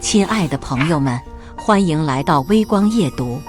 亲爱的朋友们，欢迎来到微光夜读。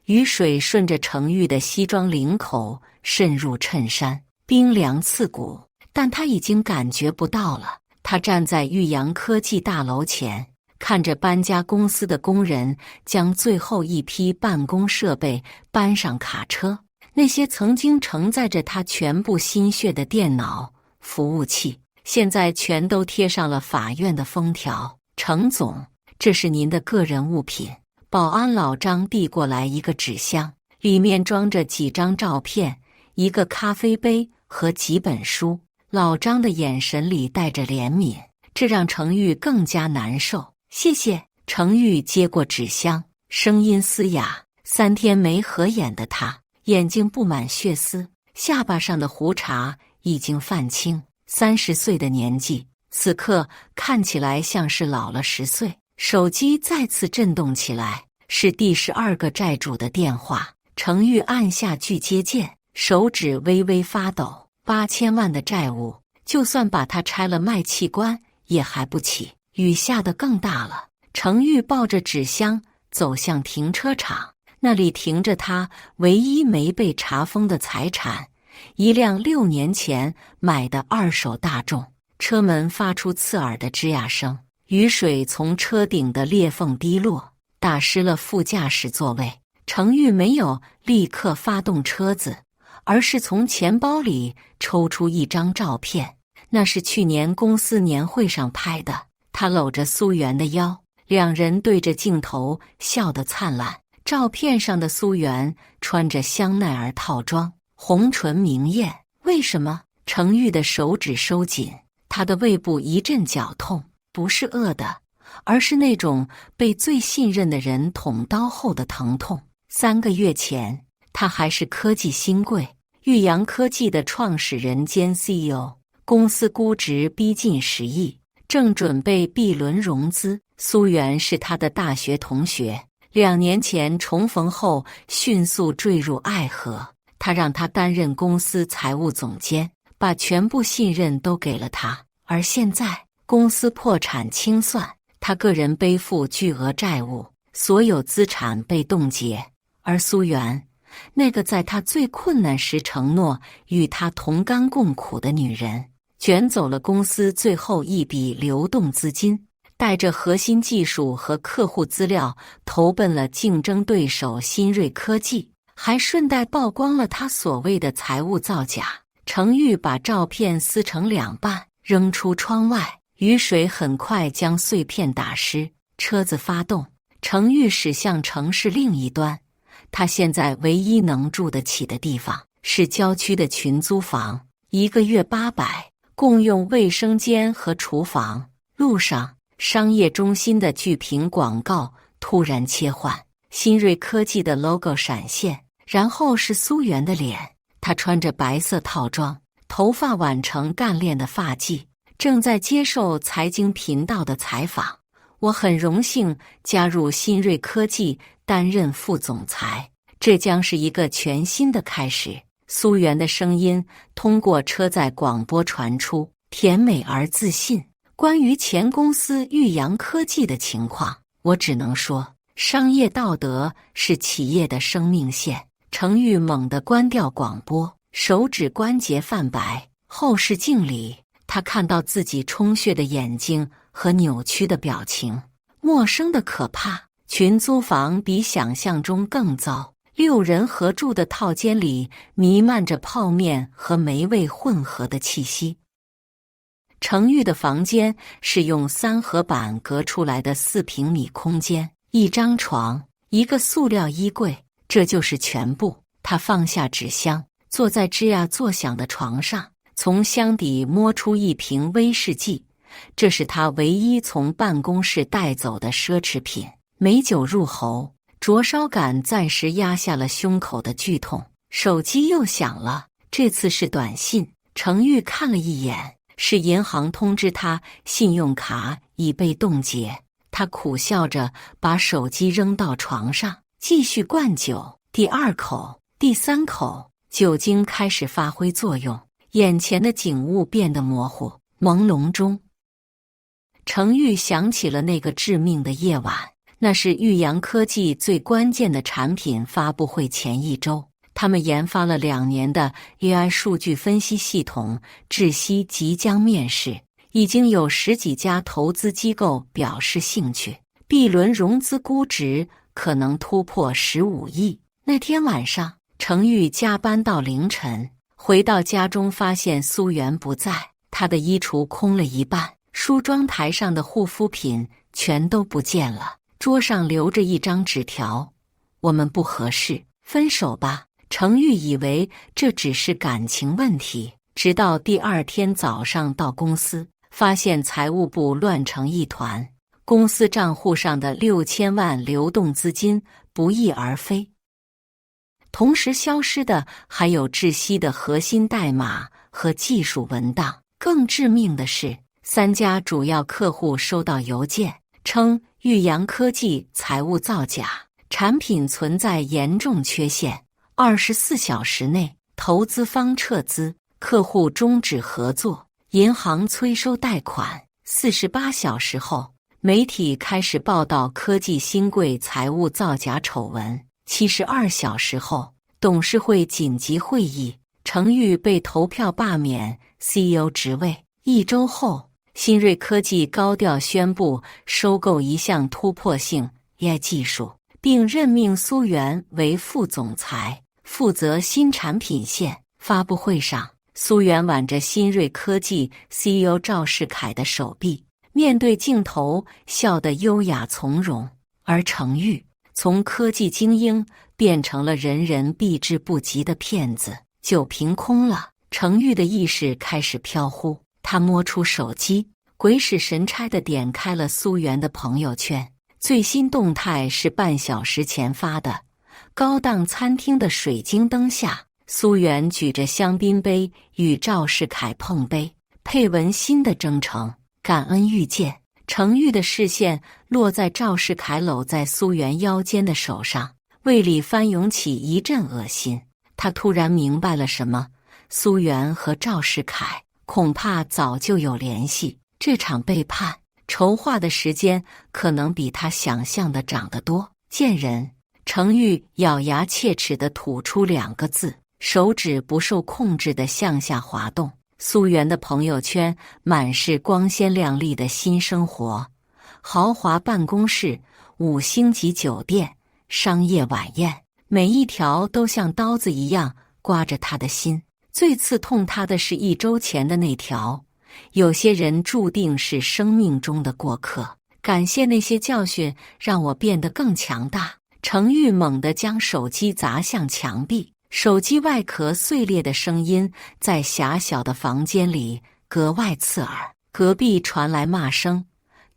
雨水顺着程昱的西装领口渗入衬衫，冰凉刺骨，但他已经感觉不到了。他站在玉阳科技大楼前，看着搬家公司的工人将最后一批办公设备搬上卡车，那些曾经承载着他全部心血的电脑、服务器，现在全都贴上了法院的封条。程总，这是您的个人物品。保安老张递过来一个纸箱，里面装着几张照片、一个咖啡杯和几本书。老张的眼神里带着怜悯，这让程昱更加难受。谢谢。程昱接过纸箱，声音嘶哑。3天没合眼的他，眼睛布满血丝，下巴上的胡茬已经泛青。30岁的年纪，此刻看起来像是老了10岁。手机再次震动起来，是第12个债主的电话。程昱按下拒接键，手指微微发抖。8000万的债务，就算把他拆了卖器官也还不起。雨下得更大了，程昱抱着纸箱走向停车场，那里停着他唯一没被查封的财产，一辆6年前买的2手大众。车门发出刺耳的吱呀声，雨水从车顶的裂缝滴落，打湿了副驾驶座位。程昱没有立刻发动车子，而是从钱包里抽出一张照片，那是去年公司年会上拍的。他搂着苏媛的腰，两人对着镜头笑得灿烂。照片上的苏媛穿着香奈儿套装，红唇明艳。为什么？程昱的手指收紧，他的胃部一阵绞痛，不是饿的，而是那种被最信任的人捅刀后的疼痛。3个月前，他还是科技新贵，玉阳科技的创始人兼 CEO， 公司估值逼近10亿，正准备 B 轮融资。苏媛是他的大学同学，2年前重逢后迅速坠入爱河。他让他担任公司财务总监，把全部信任都给了他。而现在公司破产清算，他个人背负巨额债务，所有资产被冻结。而苏媛，那个在他最困难时承诺与他同甘共苦的女人，卷走了公司最后一笔流动资金，带着核心技术和客户资料投奔了竞争对手新锐科技，还顺带曝光了他所谓的财务造假。程昱把照片撕成2半，扔出窗外，雨水很快将碎片打湿。车子发动，程昱驶向城市另一端。他现在唯一能住得起的地方是郊区的群租房，1个月800，共用卫生间和厨房。路上，商业中心的巨屏广告突然切换，新锐科技的 logo 闪现，然后是苏媛的脸。她穿着白色套装，头发挽成干练的发髻，正在接受财经频道的采访。我很荣幸加入新锐科技，担任副总裁，这将是一个全新的开始。苏媛的声音通过车载广播传出，甜美而自信。关于前公司玉阳科技的情况，我只能说，商业道德是企业的生命线。程昱猛地关掉广播，手指关节泛白。后视镜里，他看到自己充血的眼睛和扭曲的表情，陌生的可怕。群租房比想象中更糟，6人合住的套间里弥漫着泡面和霉味混合的气息。程昱的房间是用3合板隔出来的4平米空间，1张床，一个塑料衣柜，这就是全部。他放下纸箱，坐在吱呀作响的床上，从箱底摸出一瓶威士忌，这是他唯一从办公室带走的奢侈品。美酒入喉，灼烧感暂时压下了胸口的剧痛。手机又响了，这次是短信。程昱看了一眼，是银行通知他信用卡已被冻结。他苦笑着把手机扔到床上，继续灌酒。第2口，第3口，酒精开始发挥作用，眼前的景物变得模糊朦胧中，程昱想起了那个致命的夜晚，那是玉阳科技最关键的产品发布会前一周。他们研发了2年的 AI 数据分析系统智析即将面世，已经有10几家投资机构表示兴趣。B 轮融资估值可能突破15亿。那天晚上，程昱加班到凌晨，回到家中发现苏媛不在，他的衣橱空了一半，梳妆台上的护肤品全都不见了，桌上留着一张纸条：我们不合适，分手吧。程昱以为这只是感情问题，直到第2天早上到公司，发现财务部乱成一团，公司账户上的6000万流动资金不翼而飞。同时消失的还有智析的核心代码和技术文档。更致命的是，3家主要客户收到邮件，称玉阳科技财务造假，产品存在严重缺陷，24小时内投资方撤资，客户终止合作，银行催收贷款。48小时后，媒体开始报道科技新贵财务造假丑闻。72小时后，董事会紧急会议，程昱被投票罢免 CEO 职位。1周后，新锐科技高调宣布收购一项突破性 AI 技术，并任命苏媛为副总裁，负责新产品线。发布会上，苏媛挽着新锐科技 CEO 赵世凯的手臂，面对镜头笑得优雅从容。而程昱从科技精英变成了人人避之不及的骗子。酒瓶空了，程昱的意识开始飘忽。他摸出手机，鬼使神差地点开了苏媛的朋友圈。最新动态是半小时前发的，高档餐厅的水晶灯下，苏媛举着香槟杯与赵世凯碰杯，配文新的征程：感恩遇见。程昱的视线落在赵世凯搂在苏媛腰间的手上，胃里翻涌起一阵恶心。他突然明白了什么，苏媛和赵世凯恐怕早就有联系，这场背叛筹划的时间可能比他想象的长得多。贱人！程昱咬牙切齿地吐出2个字，手指不受控制地向下滑动。苏媛的朋友圈满是光鲜亮丽的新生活，豪华办公室、5星级酒店、商业晚宴，每一条都像刀子一样刮着他的心。最刺痛他的是1周前的那条：有些人注定是生命中的过客，感谢那些教训让我变得更强大。程昱猛地将手机砸向墙壁，手机外壳碎裂的声音在狭小的房间里格外刺耳。隔壁传来骂声：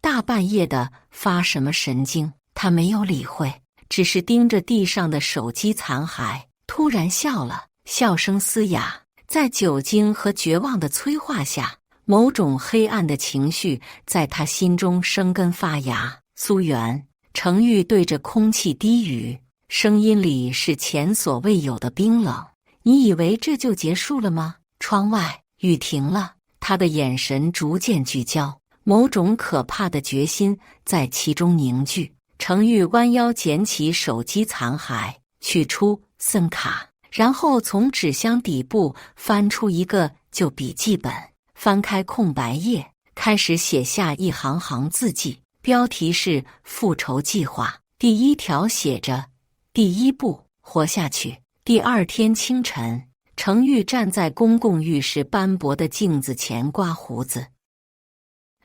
大半夜的发什么神经？他没有理会，只是盯着地上的手机残骸，突然笑了，笑声嘶哑。在酒精和绝望的催化下，某种黑暗的情绪在他心中生根发芽。苏媛，程昱对着空气低语，声音里是前所未有的冰冷。你以为这就结束了吗？窗外雨停了，他的眼神逐渐聚焦，某种可怕的决心在其中凝聚。程昱弯腰捡起手机残骸，取出SIM卡，然后从纸箱底部翻出一个旧笔记本，翻开空白页，开始写下一行行字迹。标题是复仇计划。第1条写着：第1步，活下去。第2天清晨，程昱站在公共浴室斑驳的镜子前刮胡子，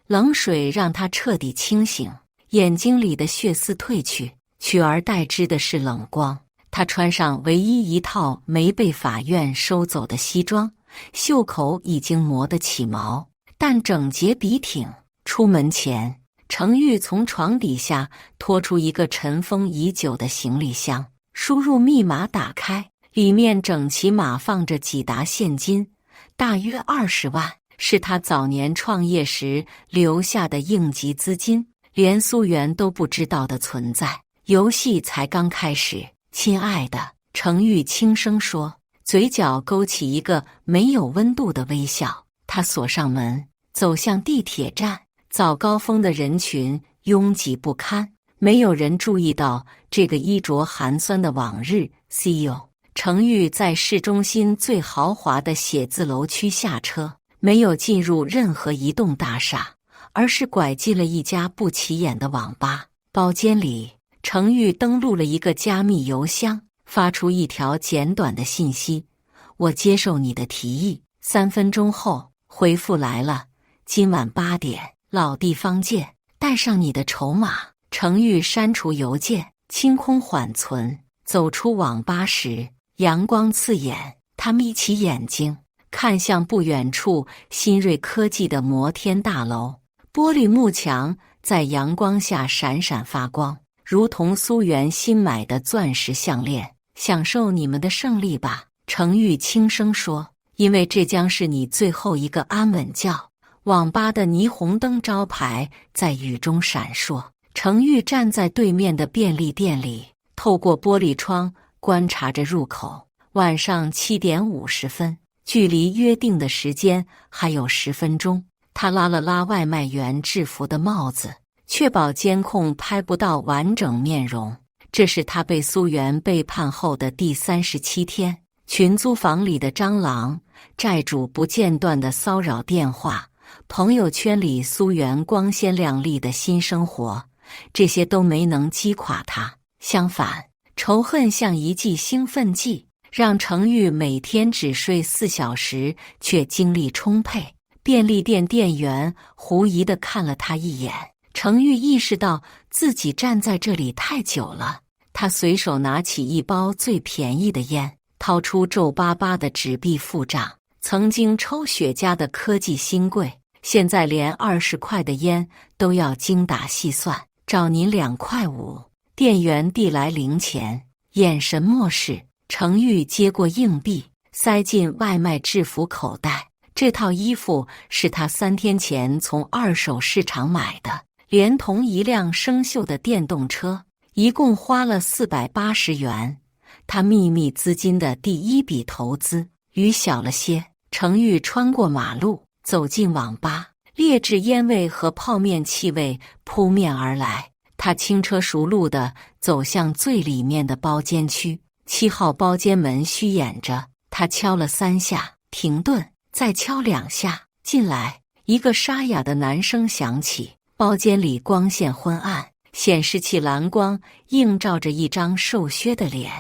冷水让他彻底清醒，眼睛里的血丝褪去，取而代之的是冷光。他穿上唯一一套没被法院收走的西装，袖口已经磨得起毛，但整洁笔挺。出门前，程昱从床底下拖出一个尘封已久的行李箱，输入密码打开，里面整齐码放着几沓现金，大约20万，是他早年创业时留下的应急资金，连苏媛都不知道的存在。游戏才刚开始。亲爱的，程昱轻声说，嘴角勾起一个没有温度的微笑。他锁上门，走向地铁站，早高峰的人群拥挤不堪，没有人注意到这个衣着寒酸的往日 CEO。程昱在市中心最豪华的写字楼区下车，没有进入任何一栋大厦，而是拐进了一家不起眼的网吧。包间里，程昱登录了一个加密邮箱，发出一条简短的信息：我接受你的提议。3分钟后，回复来了：今晚8点，老地方见，带上你的筹码。程昱删除邮件，清空缓存，走出网吧时，阳光刺眼，他眯起眼睛，看向不远处新锐科技的摩天大楼，玻璃幕墙在阳光下闪闪发光，如同苏源新买的钻石项链。享受你们的胜利吧，程昱轻声说，因为这将是你最后一个安稳觉。网吧的霓虹灯招牌在雨中闪烁，程昱站在对面的便利店里，透过玻璃窗观察着入口。晚上7点50分，距离约定的时间还有10分钟。他拉了拉外卖员制服的帽子，确保监控拍不到完整面容。这是他被苏源背叛后的第37天。群租房里的蟑螂，债主不间断的骚扰电话，朋友圈里苏源光鲜亮丽的新生活，这些都没能击垮他。相反，仇恨像一剂兴奋剂，让程昱每天只睡4小时，却精力充沛。便利店店员狐疑地看了他一眼，程昱意识到自己站在这里太久了。他随手拿起一包最便宜的烟，掏出皱巴巴的纸币付账。曾经抽雪茄的科技新贵，现在连20块的烟都要精打细算。找您2.5块。店员递来零钱，眼神漠视。程昱接过硬币，塞进外卖制服口袋。这套衣服是他3天前从二手市场买的，连同一辆生锈的电动车，一共花了480元。他秘密资金的第一笔投资。雨小了些，程昱穿过马路，走进网吧，劣质烟味和泡面气味扑面而来。他轻车熟路地走向最里面的包间区，7号包间门虚掩着。他敲了3下，停顿，再敲2下。进来，一个沙哑的男声响起。包间里光线昏暗，显示器蓝光映照着一张瘦削的脸。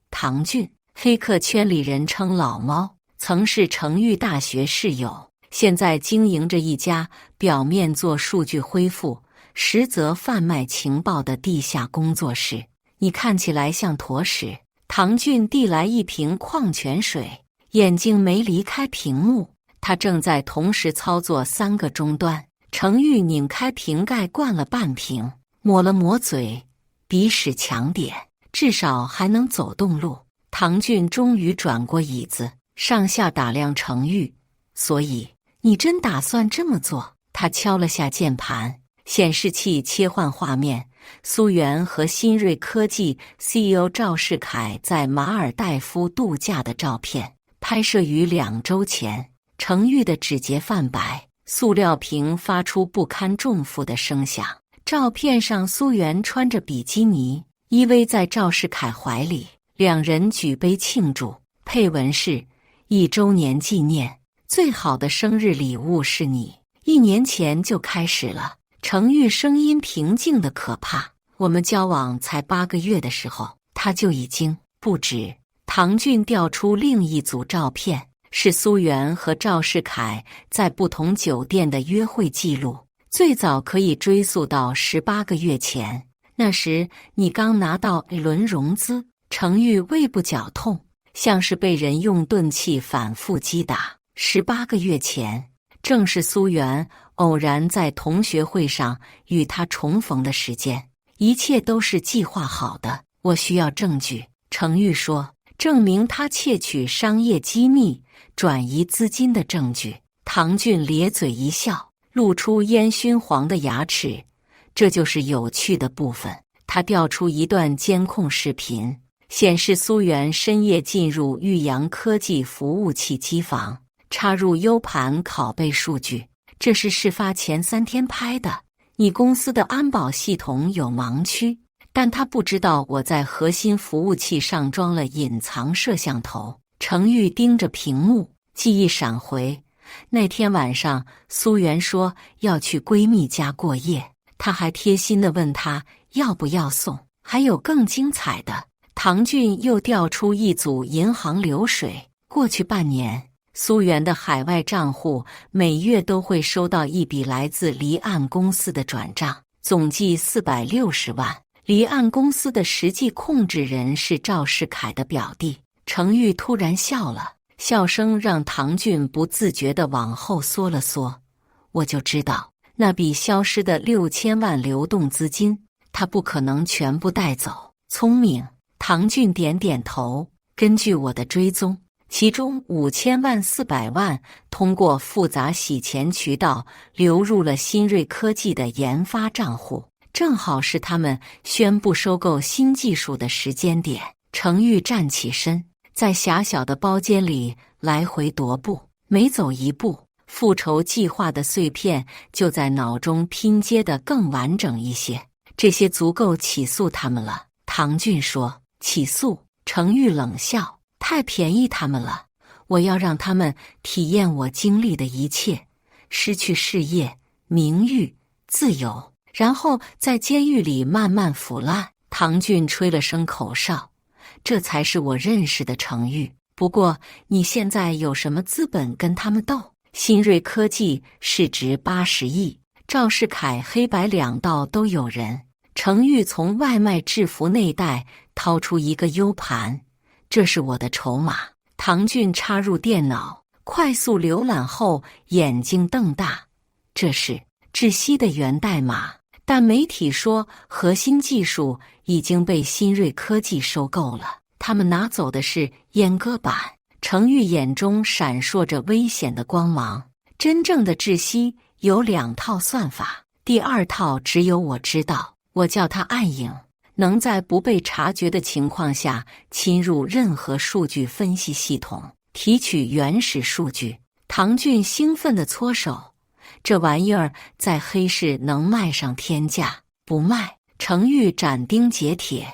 唐骏，黑客圈里人称老猫，曾是程昱大学室友，现在经营着一家表面做数据恢复，实则贩卖情报的地下工作室。你看起来像坨屎。唐骏递来一瓶矿泉水，眼睛没离开屏幕。他正在同时操作3个终端。程昱拧开瓶盖，灌了半瓶，抹了抹嘴，鼻屎强点，至少还能走动路。唐骏终于转过椅子，上下打量程昱。所以你真打算这么做？他敲了下键盘，显示器切换画面。苏源和新锐科技 CEO 赵世凯在马尔代夫度假的照片，拍摄于2周前。程昱的指节泛白，塑料瓶发出不堪重负的声响。照片上，苏源穿着比基尼，依偎在赵世凯怀里，两人举杯庆祝。配文是：1周年纪念，最好的生日礼物是你。1年前就开始了。程昱声音平静的可怕。我们交往才8个月的时候，他就已经不止。唐骏调出另一组照片，是苏源和赵世凯在不同酒店的约会记录，最早可以追溯到18个月前。那时你刚拿到一轮融资。程昱胃部绞痛，像是被人用钝器反复击打。18个月前，正是苏源偶然在同学会上与他重逢的时间，一切都是计划好的。我需要证据，程昱说，证明他窃取商业机密、转移资金的证据。唐骏咧嘴一笑，露出烟熏黄的牙齿。这就是有趣的部分。他调出一段监控视频，显示苏源深夜进入玉阳科技服务器机房，插入 U 盘拷贝数据。这是事发前3天拍的。你公司的安保系统有盲区，但他不知道我在核心服务器上装了隐藏摄像头。程昱盯着屏幕，记忆闪回。那天晚上，苏媛说要去闺蜜家过夜，他还贴心地问她要不要送。还有更精彩的，唐骏又调出一组银行流水。过去半年，苏媛的海外账户每月都会收到一笔来自离岸公司的转账，总计460万。离岸公司的实际控制人是赵世凯的表弟。程昱突然笑了，笑声让唐骏不自觉地往后缩了缩。我就知道那笔消失的6000万流动资金，他不可能全部带走。聪明。唐骏点点头。根据我的追踪，其中5000万、400万通过复杂洗钱渠道流入了新锐科技的研发账户，正好是他们宣布收购新技术的时间点。程昱站起身，在狭小的包间里来回踱步，每走一步，复仇计划的碎片就在脑中拼接得更完整一些。这些足够起诉他们了。唐骏说。起诉？程昱冷笑。太便宜他们了，我要让他们体验我经历的一切，失去事业、名誉、自由，然后在监狱里慢慢腐烂。唐骏吹了声口哨，这才是我认识的程昱。不过你现在有什么资本跟他们斗？新锐科技市值80亿，赵世凯黑白两道都有人。程昱从外卖制服内袋掏出一个 U 盘，这是我的筹码。唐骏插入电脑，快速浏览后眼睛瞪大，这是窒息的源代码，但媒体说核心技术已经被新锐科技收购了，他们拿走的是阉割版。程昱眼中闪烁着危险的光芒。真正的窒息有2套算法，第2套只有我知道，我叫它暗影，能在不被察觉的情况下侵入任何数据分析系统，提取原始数据。唐骏兴奋地搓手，这玩意儿在黑市能卖上天价。不卖。程昱斩钉截铁，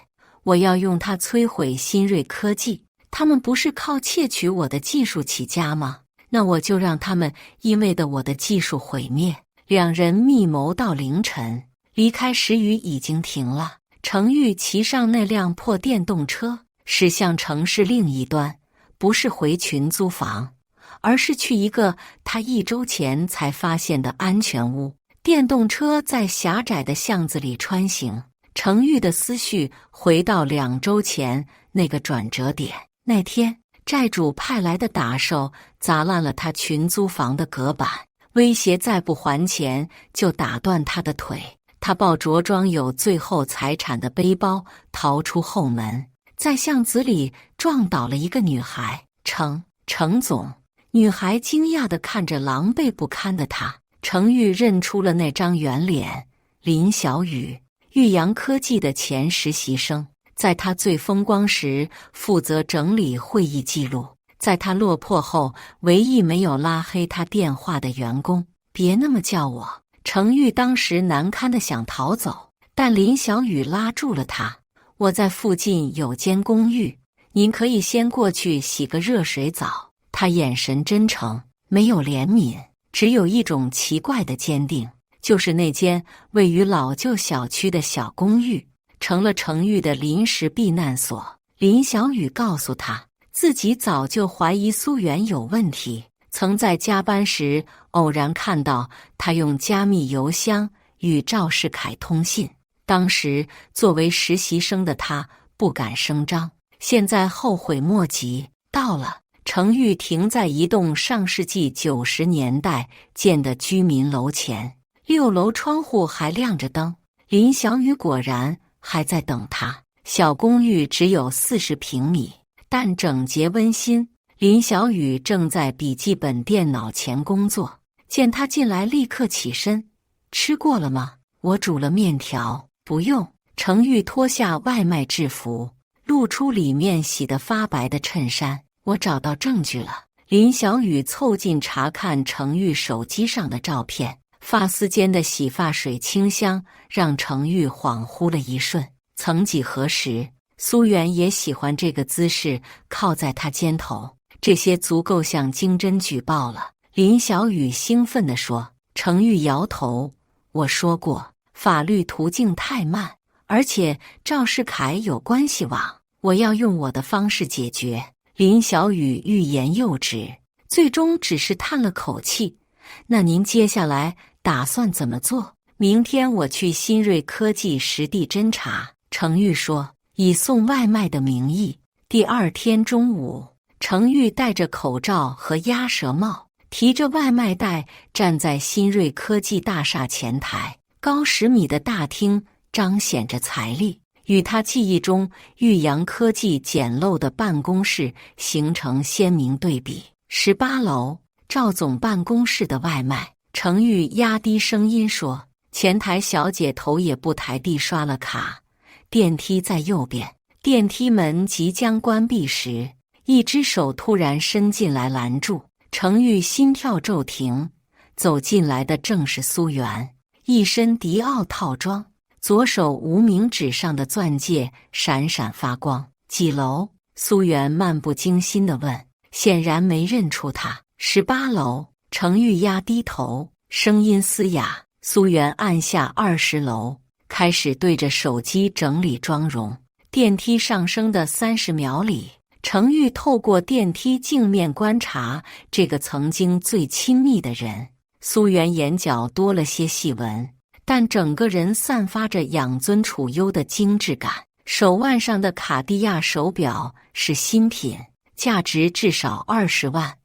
我要用它摧毁新锐科技。他们不是靠窃取我的技术起家吗？那我就让他们因为我的技术毁灭。两人密谋到凌晨，离开时雨已经停了。程昱骑上那辆破电动车，驶向城市另一端，不是回群租房，而是去一个他1周前才发现的安全屋。电动车在狭窄的巷子里穿行，程昱的思绪回到2周前那个转折点。那天，债主派来的打手砸烂了他群租房的隔板，威胁再不还钱就打断他的腿。他抱着装有最后财产的背包逃出后门，在巷子里撞倒了一个女孩。程总。女孩惊讶地看着狼狈不堪的他。程昱认出了那张圆脸，林小雨，玉阳科技的前实习生，在他最风光时负责整理会议记录，在他落魄后唯一没有拉黑他电话的员工。别那么叫我。程昱当时难堪的想逃走，但林小雨拉住了他。我在附近有间公寓，您可以先过去洗个热水澡。他眼神真诚，没有怜悯，只有一种奇怪的坚定。就是那间位于老旧小区的小公寓，成了程昱的临时避难所。林小雨告诉他，自己早就怀疑苏媛有问题，曾在加班时偶然看到他用加密邮箱与赵世凯通信。当时作为实习生的他不敢声张，现在后悔莫及。到了，程昱停在一栋上世纪90年代建的居民楼前，6楼窗户还亮着灯。林小雨果然还在等他。小公寓只有40平米，但整洁温馨。林小雨正在笔记本电脑前工作，见他进来立刻起身。吃过了吗？我煮了面条。不用。程昱脱下外卖制服，露出里面洗得发白的衬衫。我找到证据了。林小雨凑近查看程昱手机上的照片，发丝间的洗发水清香让程昱恍惚了一瞬。曾几何时，苏媛也喜欢这个姿势，靠在他肩头，这些足够向经侦举报了。林小雨兴奋地说。程昱摇头，我说过，法律途径太慢，而且赵世凯有关系网，我要用我的方式解决。林小雨欲言又止，最终只是叹了口气。那您接下来打算怎么做？明天我去新锐科技实地侦查。程昱说，以送外卖的名义。第二天中午，程昱戴着口罩和鸭舌帽，提着外卖袋站在新锐科技大厦前台，高10米的大厅彰显着财力，与他记忆中玉阳科技简陋的办公室形成鲜明对比。18楼，赵总办公室的外卖。程昱压低声音说，前台小姐头也不抬地刷了卡，电梯在右边。电梯门即将关闭时，一只手突然伸进来拦住。程昱心跳骤停，走进来的正是苏媛，一身迪奥套装，左手无名指上的钻戒闪闪发光。几楼？苏媛漫不经心地问，显然没认出他。18楼。程昱压低头，声音嘶哑。苏媛按下20楼，开始对着手机整理妆容。电梯上升的30秒里，程昱透过电梯镜面观察这个曾经最亲密的人。苏媛眼角多了些细纹，但整个人散发着养尊处优的精致感。手腕上的卡地亚手表是新品，价值至少20万，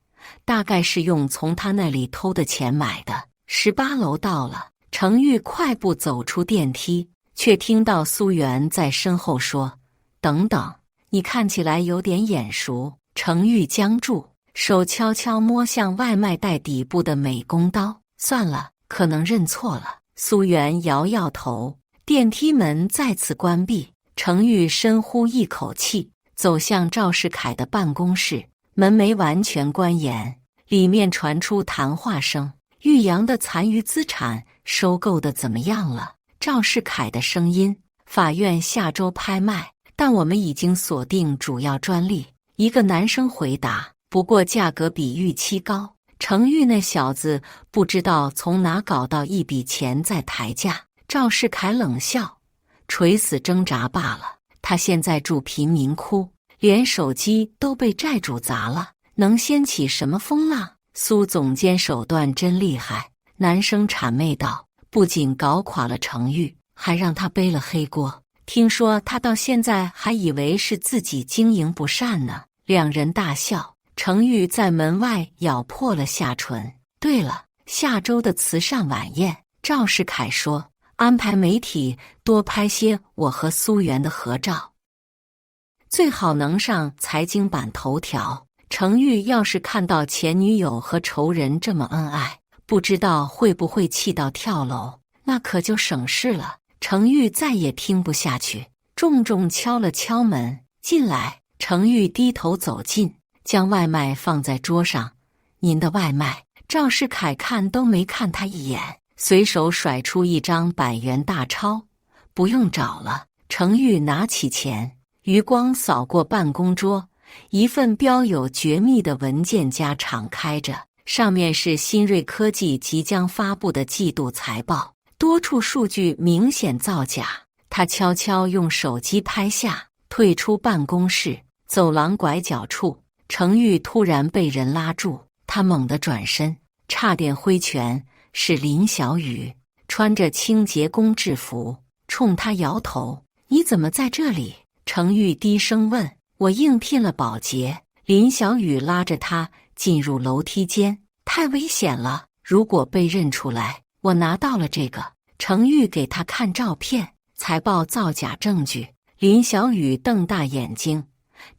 大概是用从他那里偷的钱买的。18楼到了，程昱快步走出电梯，却听到苏媛在身后说，等等，你看起来有点眼熟。程昱僵住，手悄悄摸向外卖袋底部的美工刀。算了，可能认错了。苏媛摇摇头。电梯门再次关闭，程昱深呼一口气，走向赵世凯的办公室。门没完全关严，里面传出谈话声。玉阳的残余资产收购的怎么样了？赵世凯的声音。法院下周拍卖，但我们已经锁定主要专利。一个男生回答，不过价格比预期高。程昱那小子不知道从哪搞到一笔钱在抬价。赵世凯冷笑，垂死挣扎罢了。他现在住贫民窟，连手机都被债主砸了，能掀起什么风浪？苏总监手段真厉害，男生谄媚道，不仅搞垮了程昱，还让他背了黑锅。听说他到现在还以为是自己经营不善呢。两人大笑。程昱在门外咬破了下唇。对了，下周的慈善晚宴，赵世凯说，安排媒体多拍些我和苏媛的合照，最好能上财经版头条。程昱要是看到前女友和仇人这么恩爱，不知道会不会气到跳楼，那可就省事了。程昱再也听不下去，重重敲了敲门。进来。程昱低头走近，将外卖放在桌上。您的外卖。赵世凯看都没看他一眼，随手甩出一张100元大钞。不用找了。程昱拿起钱，余光扫过办公桌，一份标有绝密的文件夹敞开着，上面是新锐科技即将发布的季度财报，多处数据明显造假。他悄悄用手机拍下，退出办公室。走廊拐角处，程昱突然被人拉住，他猛地转身，差点挥拳。是林小雨，穿着清洁工制服，冲他摇头。你怎么在这里？程昱低声问。我应聘了保洁。林小雨拉着他进入楼梯间。太危险了，如果被认出来，我拿到了这个。程昱给他看照片，财报造假证据。林小雨瞪大眼睛。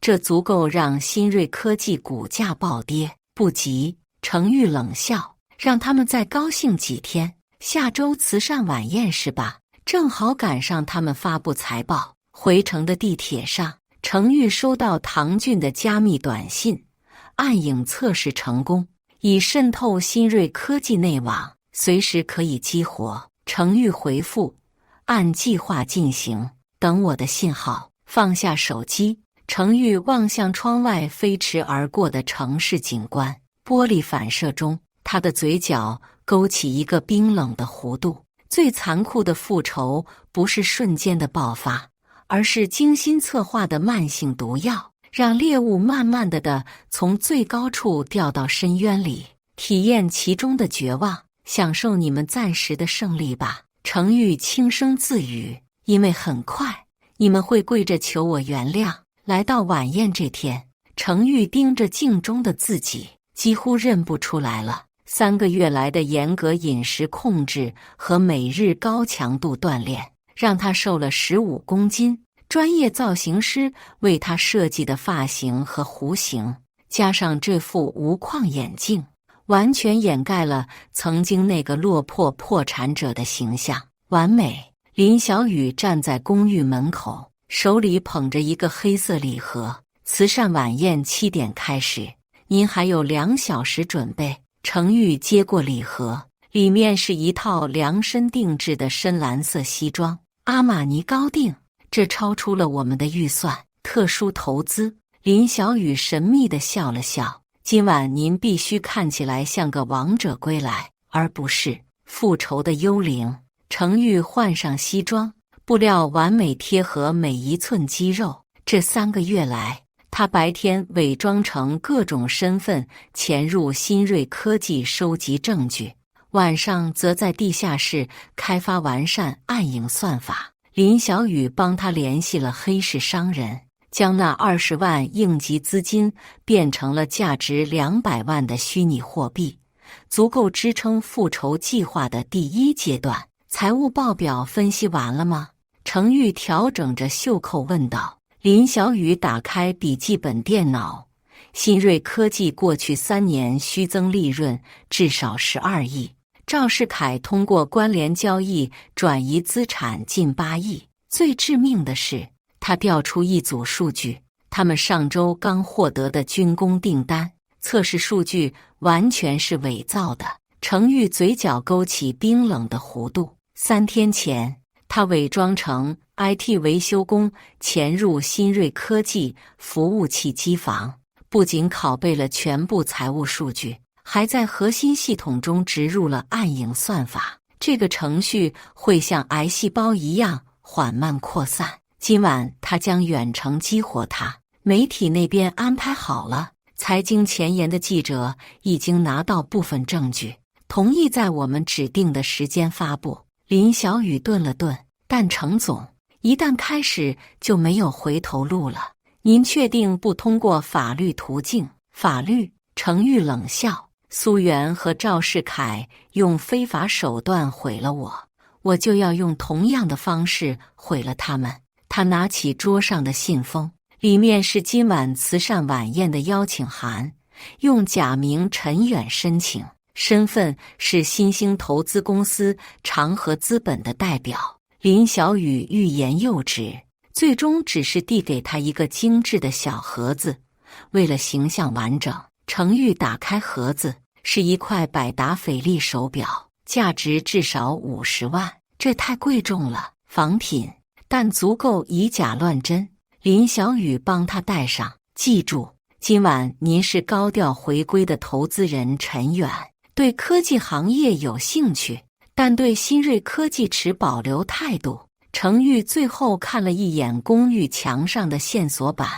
这足够让新锐科技股价暴跌。不急。程昱冷笑，让他们再高兴几天。下周慈善晚宴是吧？正好赶上他们发布财报。回程的地铁上，程昱收到唐骏的加密短信暗影测试成功，已渗透新锐科技内网，随时可以激活。程昱回复：按计划进行，等我的信号。放下手机，程昱望向窗外飞驰而过的城市景观，玻璃反射中，他的嘴角勾起一个冰冷的弧度。最残酷的复仇不是瞬间的爆发，而是精心策划的慢性毒药，让猎物慢慢地从最高处掉到深渊里，体验其中的绝望，享受你们暂时的胜利吧。程昱轻声自语，因为很快你们会跪着求我原谅。来到晚宴这天，程昱盯着镜中的自己，几乎认不出来了。3个月来的严格饮食控制和每日高强度锻炼，让他瘦了15公斤。专业造型师为他设计的发型和弧形，加上这副无框眼镜，完全掩盖了曾经那个落魄破产者的形象。完美。林小雨站在公寓门口，手里捧着一个黑色礼盒。慈善晚宴7点开始，您还有2小时准备。程昱接过礼盒，里面是一套量身定制的深蓝色西装，阿玛尼高定，这超出了我们的预算，特殊投资。林小雨神秘地笑了笑，今晚您必须看起来像个王者归来，而不是复仇的幽灵。程昱换上西装，布料完美贴合每一寸肌肉。这3个月来，他白天伪装成各种身份潜入新锐科技收集证据，晚上则在地下室开发完善暗影算法。林小雨帮他联系了黑市商人，将那20万应急资金变成了价值200万的虚拟货币，足够支撑复仇计划的第1阶段。财务报表分析完了吗？程昱调整着袖扣问道。林小雨打开笔记本电脑，新锐科技过去3年虚增利润至少12亿，赵世凯通过关联交易转移资产近8亿。最致命的是，他调出一组数据，他们上周刚获得的军工订单测试数据完全是伪造的。程昱嘴角勾起冰冷的弧度。3天前，他伪装成 IT 维修工潜入新锐科技服务器机房，不仅拷贝了全部财务数据，还在核心系统中植入了暗影算法。这个程序会像癌细胞一样缓慢扩散。今晚他将远程激活它。媒体那边安排好了，财经前沿的记者已经拿到部分证据，同意在我们指定的时间发布。林小雨顿了顿，但程总，一旦开始就没有回头路了。您确定不通过法律途径？法律？程昱冷笑。苏源和赵世凯用非法手段毁了我，我就要用同样的方式毁了他们。他拿起桌上的信封，里面是今晚慈善晚宴的邀请函，用假名陈远申请，身份是新兴投资公司长河资本的代表。林小雨欲言又止，最终只是递给他一个精致的小盒子。为了形象完整，程昱打开盒子，是一块百达翡丽手表，价值至少50万。这太贵重了，仿品，但足够以假乱真。林小雨帮他戴上，记住，今晚您是高调回归的投资人陈远，对科技行业有兴趣，但对新锐科技持保留态度。程昱最后看了一眼公寓墙上的线索板，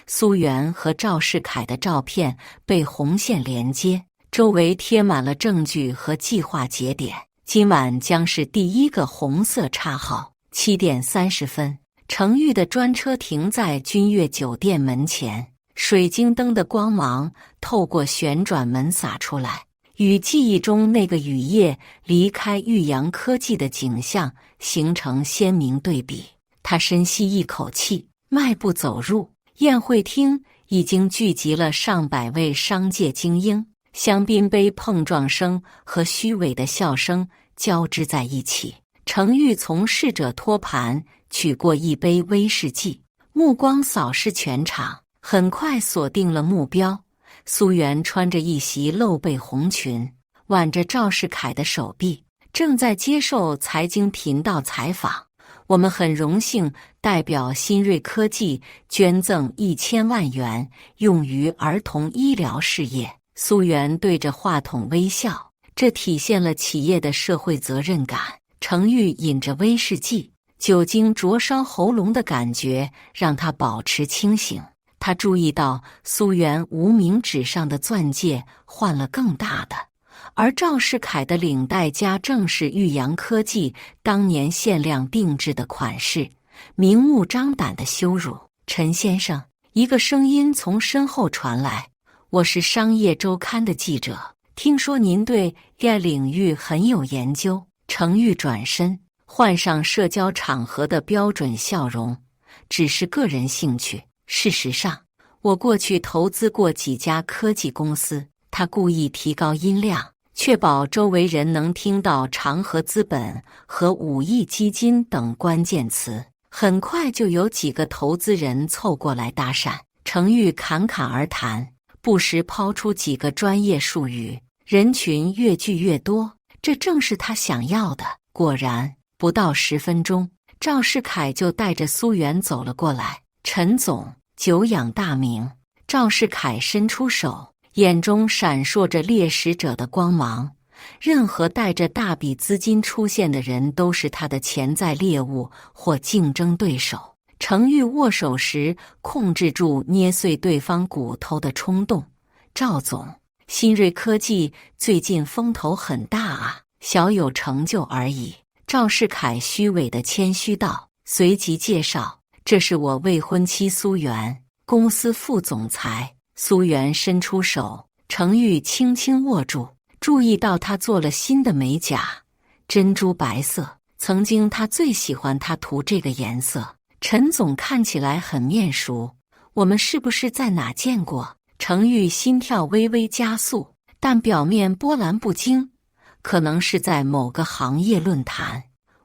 苏源和赵世凯的照片被红线连接，周围贴满了证据和计划节点。今晚将是第一个红色叉号。7点30分，程昱的专车停在君悦酒店门前，水晶灯的光芒透过旋转门洒出来，与记忆中那个雨夜离开玉阳科技的景象形成鲜明对比。他深吸一口气，迈步走入宴会厅，已经聚集了上百位商界精英，香槟杯碰撞声和虚伪的笑声交织在一起。程昱从侍者托盘取过一杯威士忌，目光扫视全场，很快锁定了目标。苏媛穿着一袭露背红裙，挽着赵世凯的手臂，正在接受财经频道采访。我们很荣幸代表新锐科技捐赠1000万元，用于儿童医疗事业。苏媛对着话筒微笑，这体现了企业的社会责任感。程昱饮着威士忌，酒精灼烧喉咙的感觉让他保持清醒。他注意到苏媛无名指上的钻戒换了更大的，而赵世凯的领带夹正是玉阳科技当年限量定制的款式，明目张胆的羞辱。陈先生，一个声音从身后传来，我是商业周刊的记者，听说您对该领域很有研究。程昱转身，换上社交场合的标准笑容，只是个人兴趣。事实上，我过去投资过几家科技公司。他故意提高音量，确保周围人能听到长河资本和5亿基金等关键词。很快就有几个投资人凑过来搭讪，程昱侃侃而谈，不时抛出几个专业术语，人群越聚越多，这正是他想要的。果然，不到10分钟，赵世凯就带着苏媛走了过来。陈总，久仰大名。赵世凯伸出手，眼中闪烁着猎食者的光芒。任何带着大笔资金出现的人都是他的潜在猎物或竞争对手。程昱握手时控制住捏碎对方骨头的冲动。赵总，新锐科技最近风头很大啊，小有成就而已。赵世凯虚伪的谦虚道，随即介绍，这是我未婚妻苏媛，公司副总裁。苏媛伸出手，程昱轻轻握住，注意到她做了新的美甲，珍珠白色。曾经他最喜欢她涂这个颜色。陈总看起来很面熟，我们是不是在哪见过？程昱心跳微微加速，但表面波澜不惊。可能是在某个行业论坛，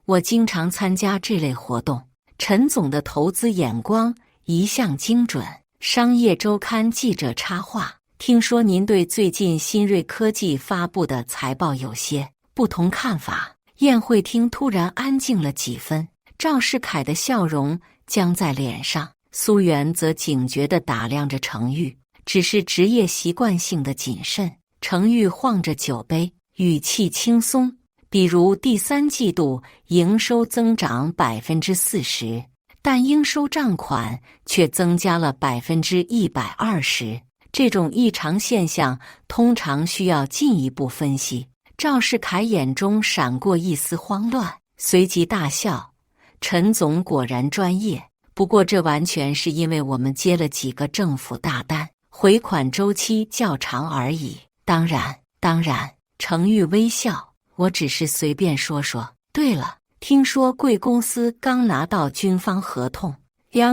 我经常参加这类活动。陈总的投资眼光一向精准。商业周刊记者插话，听说您对最近新锐科技发布的财报有些不同看法。宴会厅突然安静了几分，赵世凯的笑容僵在脸上，苏媛则警觉地打量着程昱，只是职业习惯性的谨慎。程昱晃着酒杯，语气轻松，比如第3季度营收增长40%，但应收账款却增加了120%。这种异常现象通常需要进一步分析。赵世凯眼中闪过一丝慌乱，随即大笑：陈总果然专业，不过这完全是因为我们接了几个政府大单，回款周期较长而已。当然，程昱微笑，我只是随便说说。对了，听说贵公司刚拿到军方合同，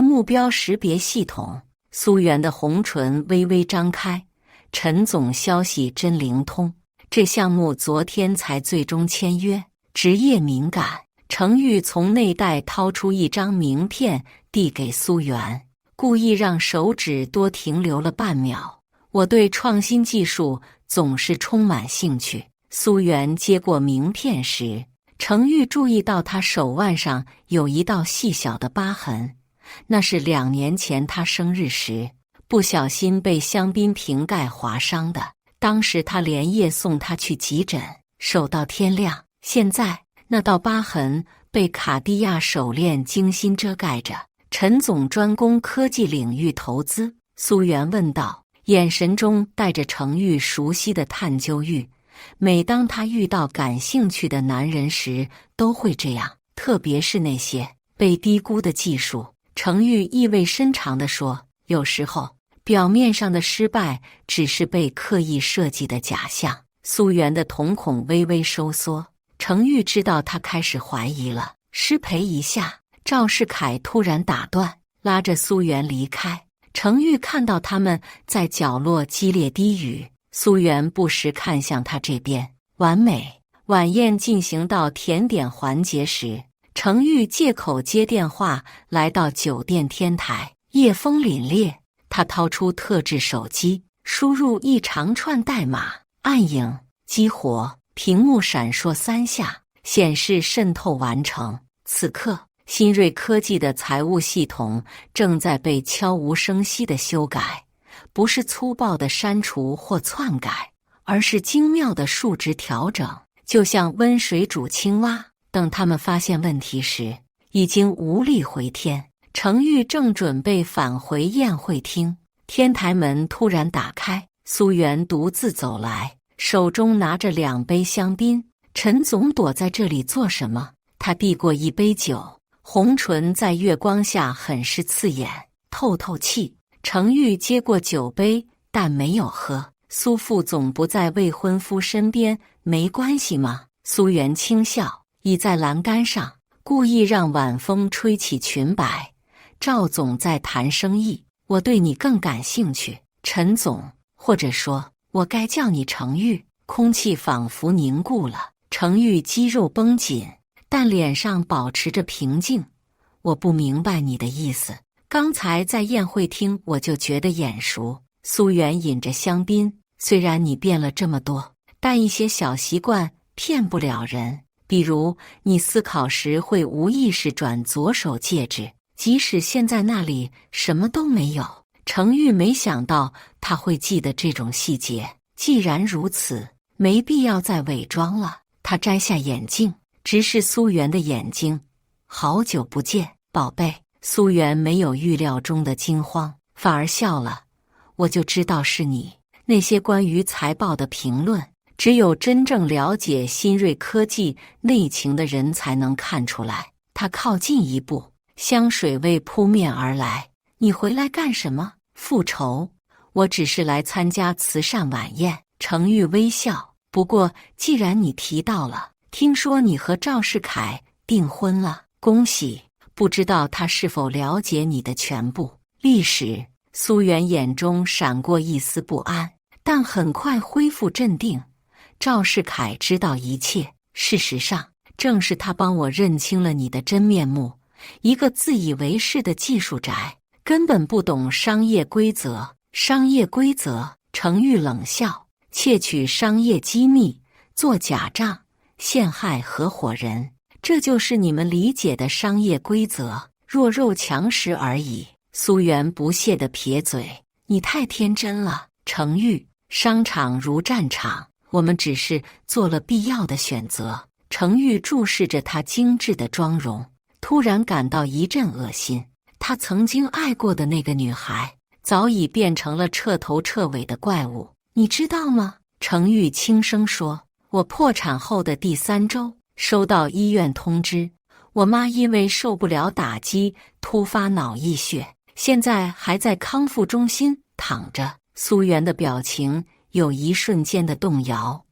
目标识别系统。苏媛的红唇微微张开，陈总消息真灵通，这项目昨天才最终签约，职业敏感。程昱从内袋掏出一张名片递给苏媛，故意让手指多停留了半秒。我对创新技术总是充满兴趣。苏媛接过名片时，程昱注意到她手腕上有一道细小的疤痕，那是2年前她生日时不小心被香槟瓶盖划伤的。当时他连夜送她去急诊，守到天亮。现在那道疤痕被卡地亚手链精心遮盖着。陈总专攻科技领域投资，苏媛问道，眼神中带着程昱熟悉的探究欲。每当他遇到感兴趣的男人时都会这样，特别是那些被低估的技术。程昱意味深长地说，有时候表面上的失败只是被刻意设计的假象。苏媛的瞳孔微微收缩，程昱知道他开始怀疑了。失陪一下。赵世凯突然打断，拉着苏媛离开。程昱看到他们在角落激烈低语，苏媛不时看向他这边。完美。晚宴进行到甜点环节时，程昱借口接电话来到酒店天台。夜风凛冽，他掏出特制手机，输入一长串代码，按影激活，屏幕闪烁3下，显示渗透完成。此刻，新锐科技的财务系统正在被悄无声息地修改，不是粗暴的删除或篡改，而是精妙的数值调整，就像温水煮青蛙。等他们发现问题时，已经无力回天。程昱正准备返回宴会厅，天台门突然打开，苏媛独自走来，手中拿着2杯香槟。陈总躲在这里做什么？他递过一杯酒，红唇在月光下很是刺眼，透透气。程昱接过酒杯，但没有喝。苏副总不在未婚夫身边，没关系吗？苏媛轻笑，倚在栏杆上，故意让晚风吹起裙摆。赵总在谈生意，我对你更感兴趣。陈总，或者说，我该叫你程昱。空气仿佛凝固了，程昱肌肉绷紧，但脸上保持着平静。我不明白你的意思。刚才在宴会厅我就觉得眼熟。苏媛饮着香槟，虽然你变了这么多，但一些小习惯骗不了人。比如，你思考时会无意识转左手戒指，即使现在那里什么都没有。程昱没想到他会记得这种细节。既然如此，没必要再伪装了。他摘下眼镜，直视苏媛的眼睛。好久不见，宝贝。苏媛没有预料中的惊慌，反而笑了。我就知道是你。那些关于财报的评论，只有真正了解新锐科技内情的人才能看出来。他靠近一步，香水味扑面而来。你回来干什么？复仇？我只是来参加慈善晚宴。程昱微笑。不过既然你提到了，听说你和赵世凯订婚了，恭喜。不知道他是否了解你的全部历史。苏媛眼中闪过一丝不安，但很快恢复镇定。赵世凯知道一切，事实上，正是他帮我认清了你的真面目。一个自以为是的技术宅，根本不懂商业规则。商业规则？程昱冷笑。窃取商业机密，做假账，陷害合伙人，这就是你们理解的商业规则，弱肉强食而已。苏媛不屑地撇嘴，你太天真了。程昱，商场如战场，我们只是做了必要的选择。程昱注视着她精致的妆容，突然感到一阵恶心。他曾经爱过的那个女孩，早已变成了彻头彻尾的怪物。你知道吗？程昱轻声说，我破产后的第3周，收到医院通知，我妈因为受不了打击，突发脑溢血，现在还在康复中心躺着。苏媛的表情有一瞬间的动摇。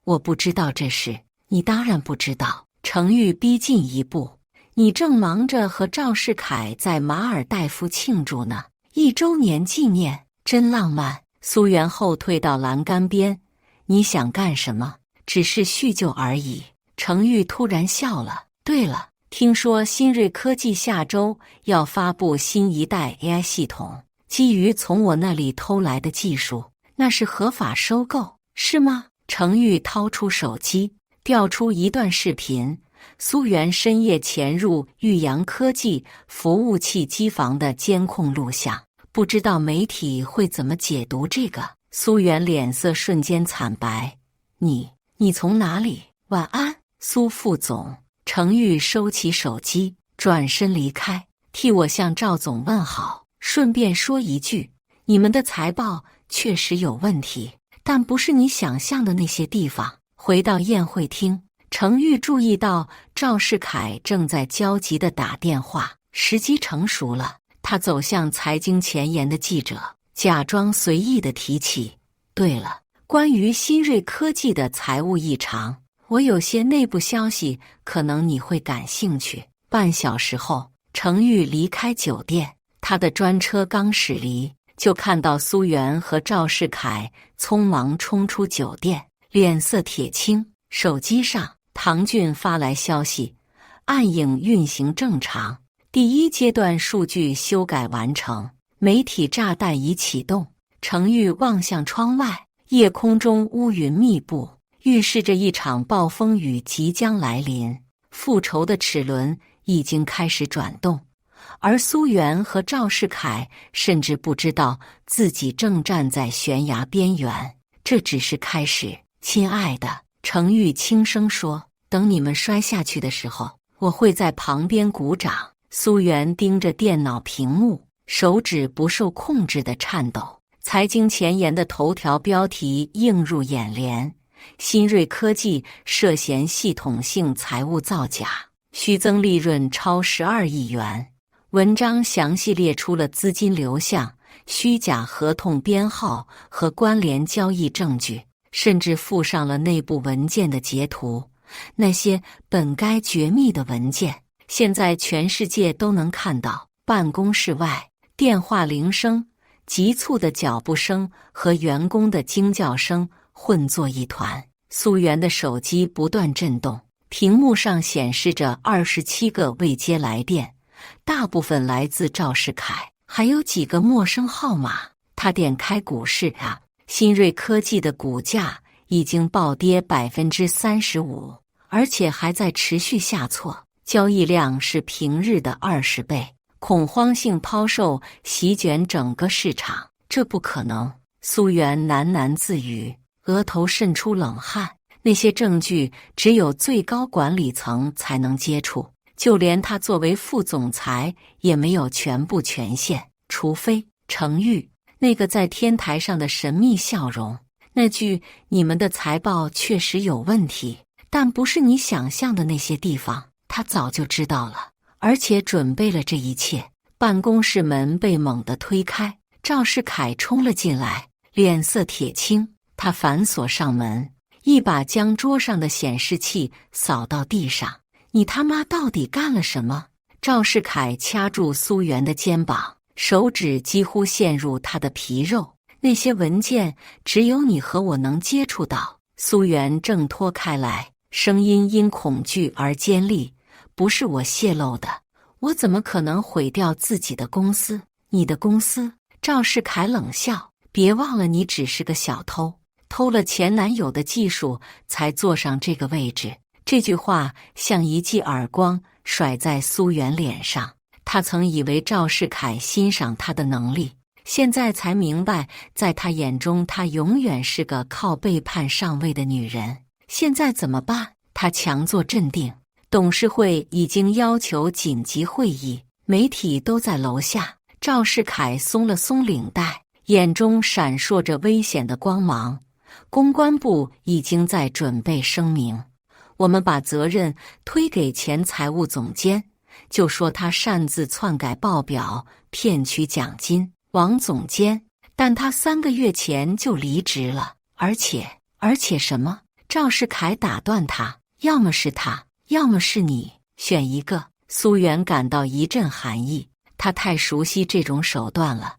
我不知道这事。你当然不知道。程昱逼近一步，你正忙着和赵世凯在马尔代夫庆祝呢，1周年纪念，真浪漫。苏媛后退到栏杆边，你想干什么？只是叙旧而已。程昱突然笑了。对了，听说新锐科技下周要发布新一代 AI 系统，基于从我那里偷来的技术，那是合法收购，是吗？程昱掏出手机，调出一段视频。苏媛深夜潜入玉阳科技服务器机房的监控录像。不知道媒体会怎么解读这个。苏媛脸色瞬间惨白。你从哪里？晚安，苏副总。程昱收起手机，转身离开，替我向赵总问好，顺便说一句，你们的财报确实有问题，但不是你想象的那些地方。回到宴会厅，程昱注意到赵世凯正在焦急地打电话，时机成熟了。他走向财经前沿的记者，假装随意地提起，对了，关于新锐科技的财务异常，我有些内部消息，可能你会感兴趣。半小时后，程昱离开酒店，他的专车刚驶离，就看到苏媛和赵世凯匆忙冲出酒店，脸色铁青。手机上，唐俊发来消息，暗影运行正常。第1阶段数据修改完成，媒体炸弹已启动，程昱望向窗外，夜空中乌云密布，预示着一场暴风雨即将来临。复仇的齿轮已经开始转动，而苏元和赵世凯甚至不知道自己正站在悬崖边缘。这只是开始，亲爱的，程昱轻声说，等你们摔下去的时候，我会在旁边鼓掌。苏元盯着电脑屏幕，手指不受控制的颤抖。财经前沿的头条标题映入眼帘：新锐科技涉嫌系统性财务造假，虚增利润超12亿元。文章详细列出了资金流向、虚假合同编号和关联交易证据，甚至附上了内部文件的截图。那些本该绝密的文件，现在全世界都能看到。办公室外，电话铃声、急促的脚步声和员工的惊叫声混作一团。苏元的手机不断震动，屏幕上显示着27个未接来电，大部分来自赵世凯，还有几个陌生号码。他点开股市新锐科技的股价已经暴跌35%，而且还在持续下挫，交易量是平日的20倍。恐慌性抛售席卷整个市场，这不可能。苏元喃喃自语，额头渗出冷汗。那些证据只有最高管理层才能接触，就连他作为副总裁也没有全部权限，除非程昱那个在天台上的神秘笑容，那句你们的财报确实有问题，但不是你想象的那些地方，他早就知道了，而且准备了这一切。办公室门被猛地推开，赵世凯冲了进来，脸色铁青。他反锁上门，一把将桌上的显示器扫到地上。你他妈到底干了什么？赵世凯掐住苏元的肩膀，手指几乎陷入他的皮肉。那些文件只有你和我能接触到。苏元挣脱开来，声音因恐惧而尖利。不是我泄露的，我怎么可能毁掉自己的公司？你的公司？赵世凯冷笑，别忘了你只是个小偷，偷了前男友的技术才坐上这个位置。这句话像一记耳光甩在苏元脸上。他曾以为赵世凯欣赏他的能力，现在才明白，在他眼中，他永远是个靠背叛上位的女人。现在怎么办？他强作镇定。董事会已经要求紧急会议，媒体都在楼下。赵世凯松了松领带，眼中闪烁着危险的光芒。公关部已经在准备声明，我们把责任推给前财务总监，就说他擅自篡改报表，骗取奖金。王总监，但他3个月前就离职了，而且什么？赵世凯打断他，要么是他，要么是你，选一个。苏元感到一阵寒意，他太熟悉这种手段了。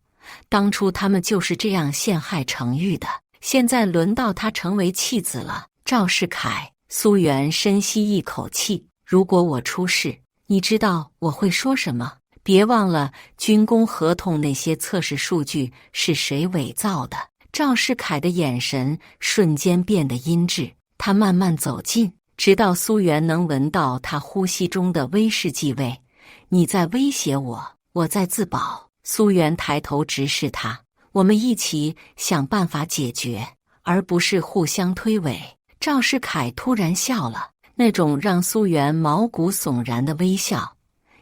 当初他们就是这样陷害程昱的，现在轮到他成为弃子了。赵世凯，苏元深吸一口气，如果我出事，你知道我会说什么？别忘了军工合同那些测试数据是谁伪造的。赵世凯的眼神瞬间变得阴鸷，他慢慢走近，直到苏元能闻到他呼吸中的威士忌味。你在威胁我，我在自保。苏元抬头直视他，我们一起想办法解决，而不是互相推诿。赵世凯突然笑了，那种让苏元毛骨悚然的微笑。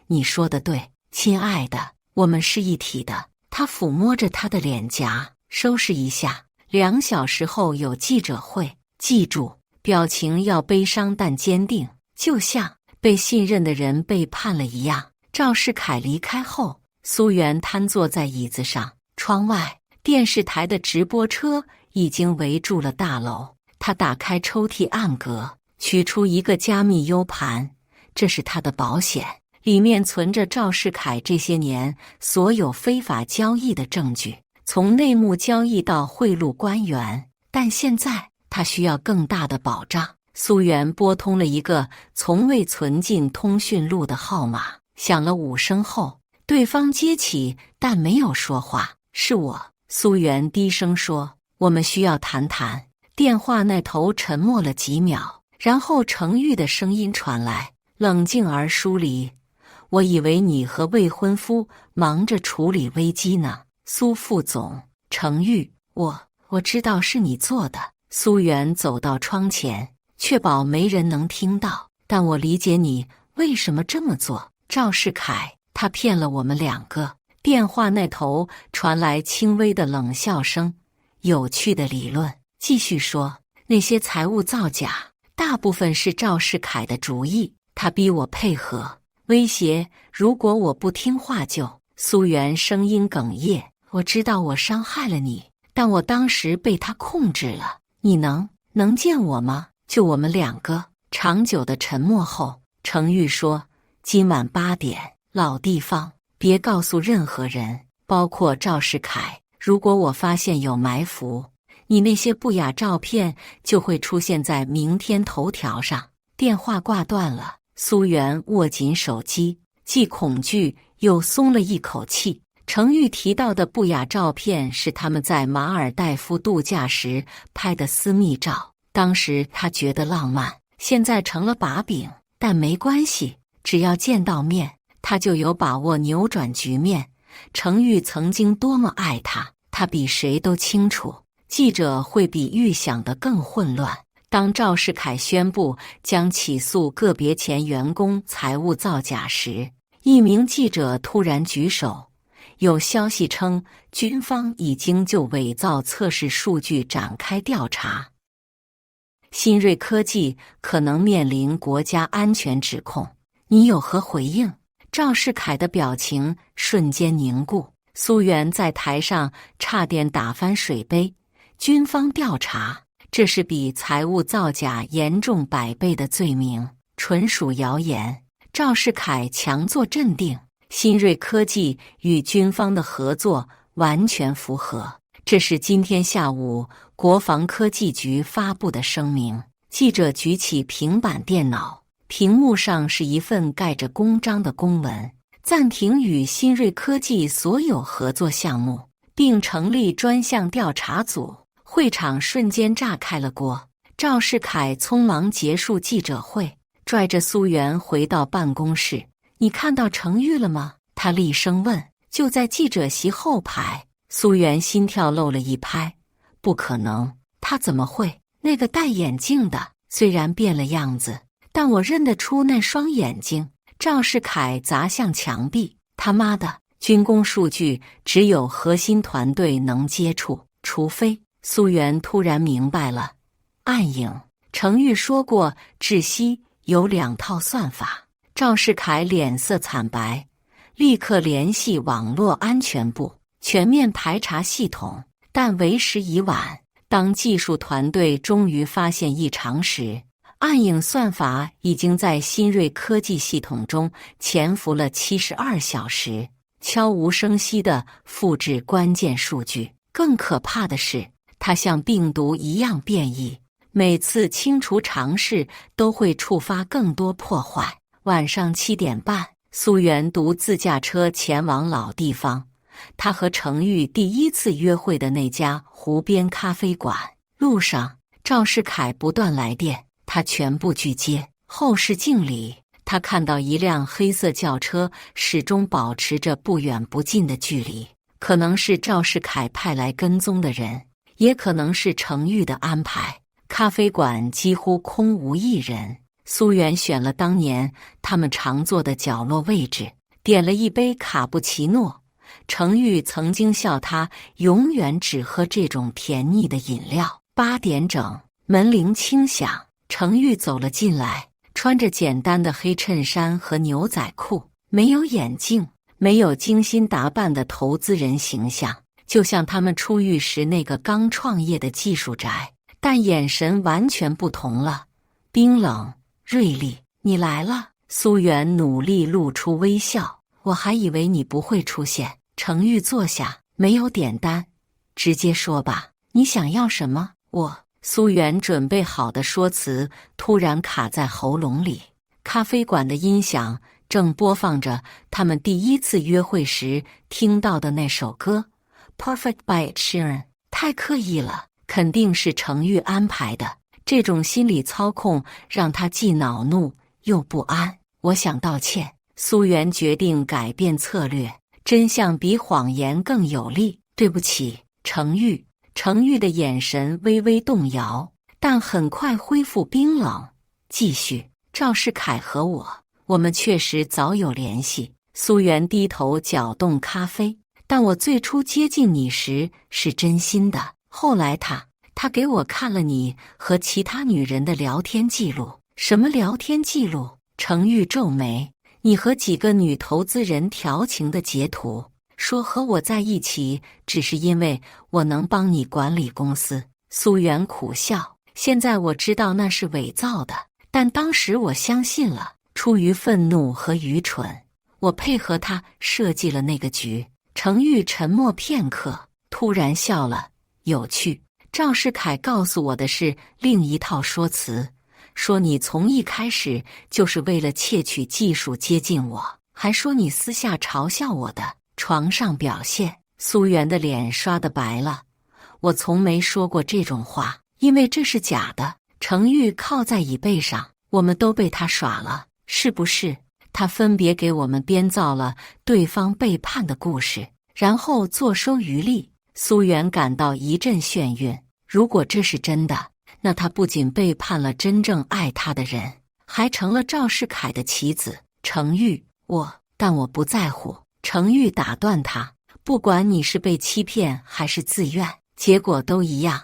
你说的对，亲爱的，我们是一体的。他抚摸着他的脸颊，收拾一下，2小时后有记者会，记住，表情要悲伤但坚定，就像被信任的人背叛了一样。赵世凯离开后，苏元瘫坐在椅子上，窗外电视台的直播车已经围住了大楼。他打开抽屉暗格，取出一个加密 U 盘，这是他的保险，里面存着赵世凯这些年所有非法交易的证据，从内幕交易到贿赂官员。但现在他需要更大的保障。苏元拨通了一个从未存进通讯录的号码，响了5声后，对方接起，但没有说话。是我。苏媛低声说：“我们需要谈谈。”电话那头沉默了几秒，然后程玉的声音传来，冷静而疏离：“我以为你和未婚夫忙着处理危机呢。”苏副总，程玉，我知道是你做的。苏媛走到窗前，确保没人能听到，但我理解你为什么这么做。赵世凯，他骗了我们2个。电话那头传来轻微的冷笑声。有趣的理论。继续说，那些财务造假大部分是赵世凯的主意，他逼我配合，威胁如果我不听话就……苏媛声音哽咽：“我知道我伤害了你，但我当时被他控制了。你能见我吗？就我们2个。”长久的沉默后，程玉说：“今晚8点，老地方，别告诉任何人，包括赵世凯。如果我发现有埋伏，你那些不雅照片就会出现在明天头条上。”电话挂断了，苏媛握紧手机，既恐惧又松了一口气。程玉提到的不雅照片是他们在马尔代夫度假时拍的私密照，当时他觉得浪漫，现在成了把柄。但没关系，只要见到面，他就有把握扭转局面。程玉曾经多么爱他，他比谁都清楚。记者会比预想的更混乱。当赵世凯宣布将起诉个别前员工财务造假时，一名记者突然举手。有消息称，军方已经就伪造测试数据展开调查。新锐科技可能面临国家安全指控，你有何回应？赵世凯的表情瞬间凝固。苏媛在台上差点打翻水杯。军方调查，这是比财务造假严重100倍的罪名，纯属谣言。赵世凯强作镇定。新锐科技与军方的合作完全符合，这是今天下午国防科技局发布的声明。记者举起平板电脑，屏幕上是一份盖着公章的公文：暂停与新锐科技所有合作项目，并成立专项调查组。会场瞬间炸开了锅。赵世凯匆忙结束记者会，拽着苏媛回到办公室。你看到程玉了吗？他厉声问。就在记者席后排。苏媛心跳漏了一拍。不可能，他怎么会？那个戴眼镜的，虽然变了样子，但我认得出那双眼睛。赵世凯砸向墙壁。他妈的，军工数据只有核心团队能接触，除非……苏媛突然明白了，暗影。程玉说过，窒息有2套算法。赵世凯脸色惨白，立刻联系网络安全部，全面排查系统。但为时已晚。当技术团队终于发现异常时，暗影算法已经在新锐科技系统中潜伏了72小时，悄无声息地复制关键数据。更可怕的是，它像病毒一样变异，每次清除尝试都会触发更多破坏。晚上7点半，苏媛独自驾车前往老地方，她和程玉第一次约会的那家湖边咖啡馆。路上，赵世凯不断来电，他全部拒接。后视镜里，他看到一辆黑色轿车始终保持着不远不近的距离，可能是赵世凯派来跟踪的人，也可能是程玉的安排。咖啡馆几乎空无一人。苏媛选了当年他们常坐的角落位置，点了一杯卡布奇诺。程玉曾经笑他永远只喝这种甜腻的饮料。8点整，门铃轻响，程玉走了进来，穿着简单的黑衬衫和牛仔裤，没有眼镜，没有精心打扮的投资人形象，就像他们出狱时那个刚创业的技术宅。但眼神完全不同了，冰冷锐利。你来了。苏媛努力露出微笑。我还以为你不会出现。程玉坐下，没有点单，直接说吧，你想要什么？苏媛准备好的说辞突然卡在喉咙里。咖啡馆的音响正播放着他们第一次约会时听到的那首歌， Perfect by Ed Sheeran， 太刻意了，肯定是程昱安排的。这种心理操控让他既恼怒又不安。我想道歉。苏媛决定改变策略，真相比谎言更有力。对不起，程昱。程昱的眼神微微动摇，但很快恢复冰冷。继续，赵世凯和我们确实早有联系。苏媛低头搅动咖啡，但我最初接近你时是真心的。后来他给我看了你和其他女人的聊天记录。什么聊天记录？程昱皱眉。你和几个女投资人调情的截图，说和我在一起只是因为我能帮你管理公司。苏媛苦笑。现在我知道那是伪造的，但当时我相信了，出于愤怒和愚蠢，我配合他设计了那个局。程昱沉默片刻，突然笑了。有趣。赵世凯告诉我的是另一套说辞，说你从一开始就是为了窃取技术接近我，还说你私下嘲笑我的床上表现。苏媛的脸刷得白了。我从没说过这种话，因为这是假的。程昱靠在椅背上，我们都被他耍了，是不是？他分别给我们编造了对方背叛的故事，然后坐收渔利。苏媛感到一阵眩晕。如果这是真的，那他不仅背叛了真正爱他的人，还成了赵世凯的棋子。程昱，但我不在乎。程昱打断他，不管你是被欺骗还是自愿，结果都一样。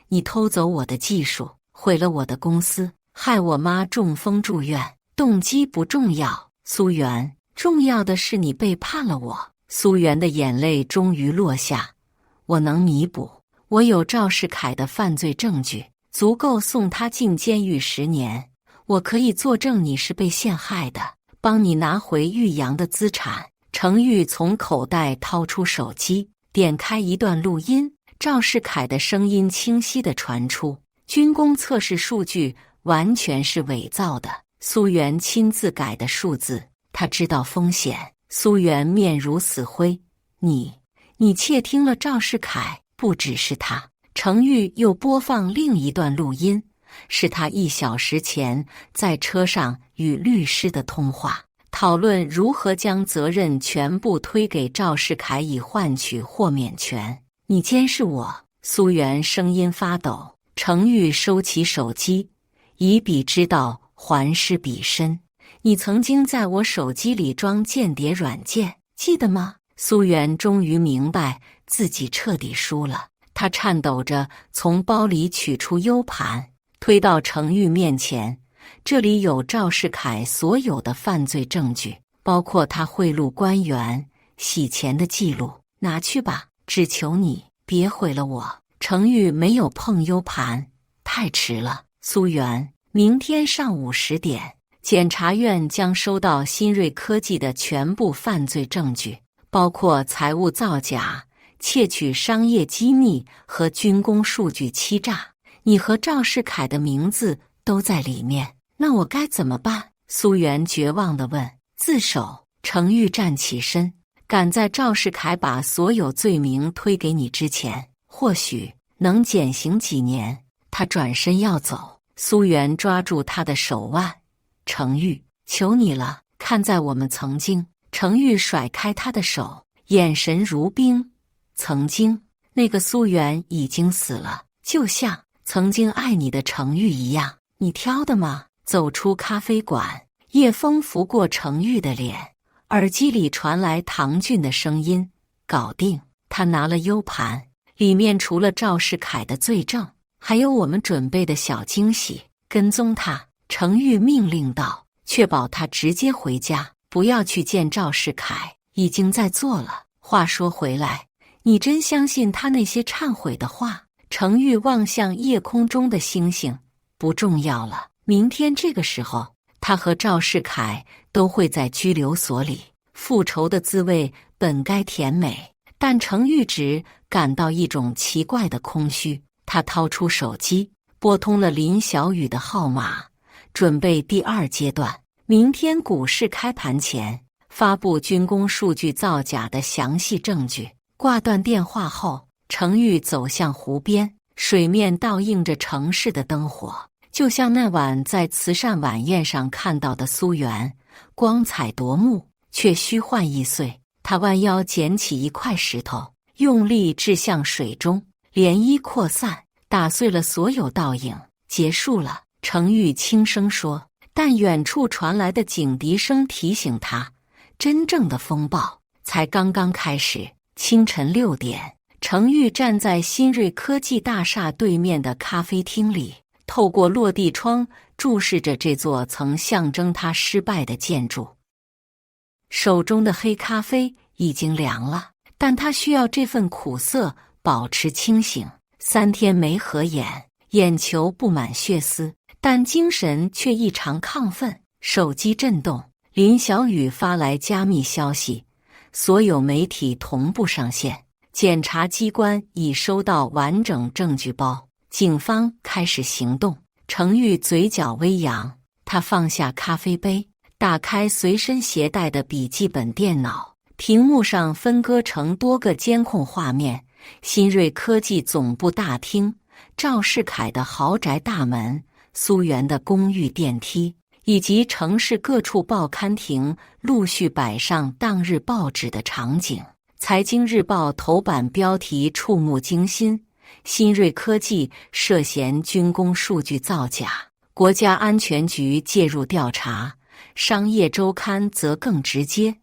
你偷走我的技术，毁了我的公司，害我妈中风住院，动机不重要。苏媛，重要的是你背叛了我。苏媛的眼泪终于落下。我能弥补，我有赵世凯的犯罪证据，足够送他进监狱10年。我可以作证你是被陷害的，帮你拿回玉阳的资产。程昱从口袋掏出手机，点开一段录音，赵世凯的声音清晰地传出。军工测试数据完全是伪造的，苏媛亲自改的数字，他知道风险。苏媛面如死灰。你窃听了赵世凯？不只是他。程昱又播放另一段录音，是他1小时前在车上与律师的通话，讨论如何将责任全部推给赵世凯以换取豁免权。你监视我。苏媛声音发抖。程昱收起手机，以彼之道还施彼身。你曾经在我手机里装间谍软件，记得吗？苏媛终于明白自己彻底输了。她颤抖着从包里取出 U 盘，推到程昱面前。这里有赵世凯所有的犯罪证据，包括他贿赂官员、洗钱的记录。拿去吧，只求你别毁了我。程昱没有碰 U 盘，太迟了。苏媛，明天上午10点，检察院将收到新锐科技的全部犯罪证据，包括财务造假、窃取商业机密和军工数据欺诈。你和赵世凯的名字都在里面，那我该怎么办？苏媛绝望地问。自首。程昱站起身，赶在赵世凯把所有罪名推给你之前，或许能减刑几年。他转身要走，苏媛抓住他的手腕。程昱，求你了，看在我们曾经。程昱甩开他的手，眼神如冰。曾经，那个苏媛已经死了，就像曾经爱你的程昱一样。你挑的吗？走出咖啡馆，夜风拂过程昱的脸，耳机里传来唐骏的声音：搞定。他拿了 U 盘，里面除了赵世凯的罪证，还有我们准备的小惊喜。跟踪他。程昱命令道，确保他直接回家，不要去见赵世凯。已经在做了。话说回来，你真相信他那些忏悔的话？程昱望向夜空中的星星。不重要了，明天这个时候，他和赵世凯都会在拘留所里。复仇的滋味本该甜美，但程昱只感到一种奇怪的空虚。他掏出手机，拨通了林小雨的号码，准备第2阶段。明天股市开盘前发布军工数据造假的详细证据。挂断电话后，程昱走向湖边，水面倒映着城市的灯火，就像那晚在慈善晚宴上看到的苏园，光彩夺目，却虚幻易碎。他弯腰捡起一块石头，用力掷向水中，涟漪扩散，打碎了所有倒影。结束了，程昱轻声说。但远处传来的警笛声提醒他，真正的风暴才刚刚开始。清晨6点，程昱站在新锐科技大厦对面的咖啡厅里，透过落地窗注视着这座曾象征他失败的建筑。手中的黑咖啡已经凉了，但他需要这份苦涩保持清醒。3天没合眼，眼球布满血丝，但精神却异常亢奋。手机震动，林小雨发来加密消息，所有媒体同步上线。检察机关已收到完整证据包，警方开始行动。程昱嘴角微扬，他放下咖啡杯，打开随身携带的笔记本电脑，屏幕上分割成多个监控画面：新锐科技总部大厅、赵世凯的豪宅大门、苏园的公寓电梯，以及城市各处报刊亭陆续摆上当日报纸的场景。财经日报头版标题触目惊心：新锐科技涉嫌军工数据造假，国家安全局介入调查。商业周刊则更直接，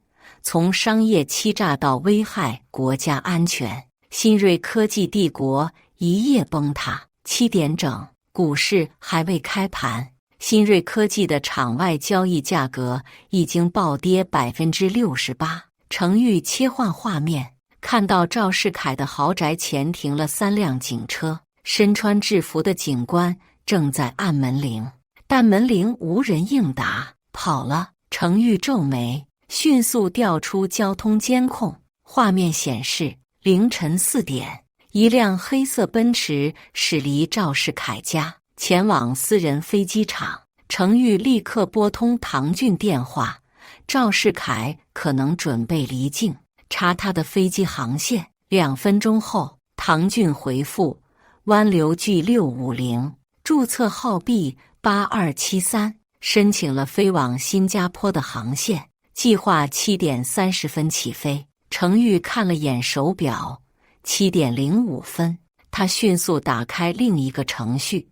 从商业欺诈到危害国家安全，新锐科技帝国一夜崩塌。7点整，股市还未开盘，新锐科技的场外交易价格已经暴跌68%。程昱切换画面，看到赵世凯的豪宅前停了3辆警车，身穿制服的警官正在按门铃，但门铃无人应答，跑了。程昱皱眉，迅速调出交通监控，画面显示凌晨4点，一辆黑色奔驰驶离赵世凯家，前往私人飞机场。程昱立刻拨通唐骏电话，赵世凯可能准备离境，查他的飞机航线。2分钟后，唐骏回复：湾流 G650，注册号 B8273，申请了飞往新加坡的航线，计划7点30分起飞。程昱看了眼手表，7点05分，他迅速打开另一个程序，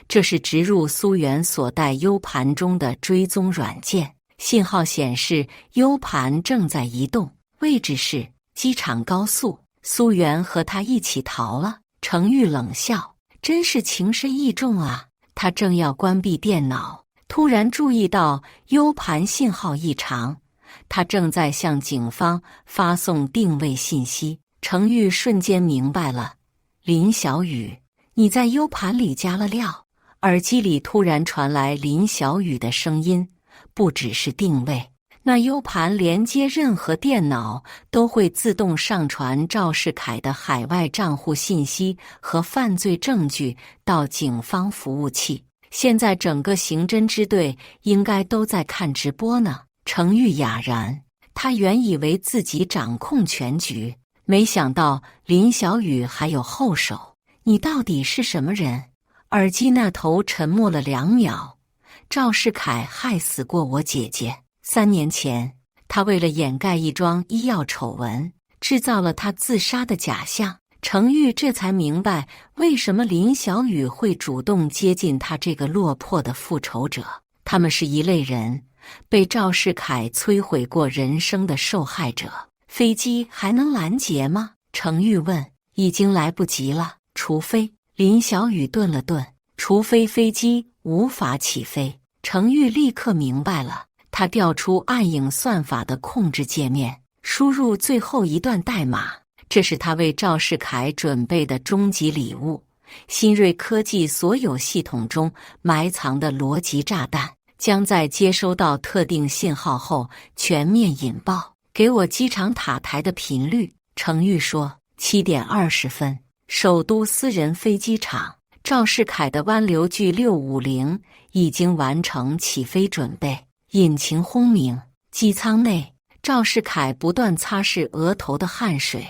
这是植入苏园所带 U 盘中的追踪软件。信号显示 U 盘正在移动，位置是机场高速。苏园和他一起逃了。程昱冷笑，真是情深意重啊。他正要关闭电脑，突然注意到 U 盘信号异常，他正在向警方发送定位信息。程昱瞬间明白了，林小雨，你在 U 盘里加了料。耳机里突然传来林小雨的声音，不只是定位，那 U 盘连接任何电脑都会自动上传赵世凯的海外账户信息和犯罪证据到警方服务器。现在整个刑侦支队应该都在看直播呢。程昱哑然，他原以为自己掌控全局，没想到林小雨还有后手。你到底是什么人？耳机那头沉默了2秒。赵世凯害死过我姐姐，3年前，他为了掩盖一桩医药丑闻，制造了他自杀的假象。程昱这才明白，为什么林小雨会主动接近他这个落魄的复仇者。他们是一类人，被赵世凯摧毁过人生的受害者。飞机还能拦截吗？程昱问。已经来不及了，除非……林小雨顿了顿，除非飞机无法起飞。程昱立刻明白了，他调出暗影算法的控制界面，输入最后一段代码。这是他为赵世凯准备的终极礼物，新锐科技所有系统中埋藏的逻辑炸弹，将在接收到特定信号后全面引爆。给我机场塔台的频率。程昱说。7点20分，首都私人飞机场，赵世凯的湾流 G650 已经完成起飞准备，引擎轰鸣。机舱内，赵世凯不断擦拭额头的汗水，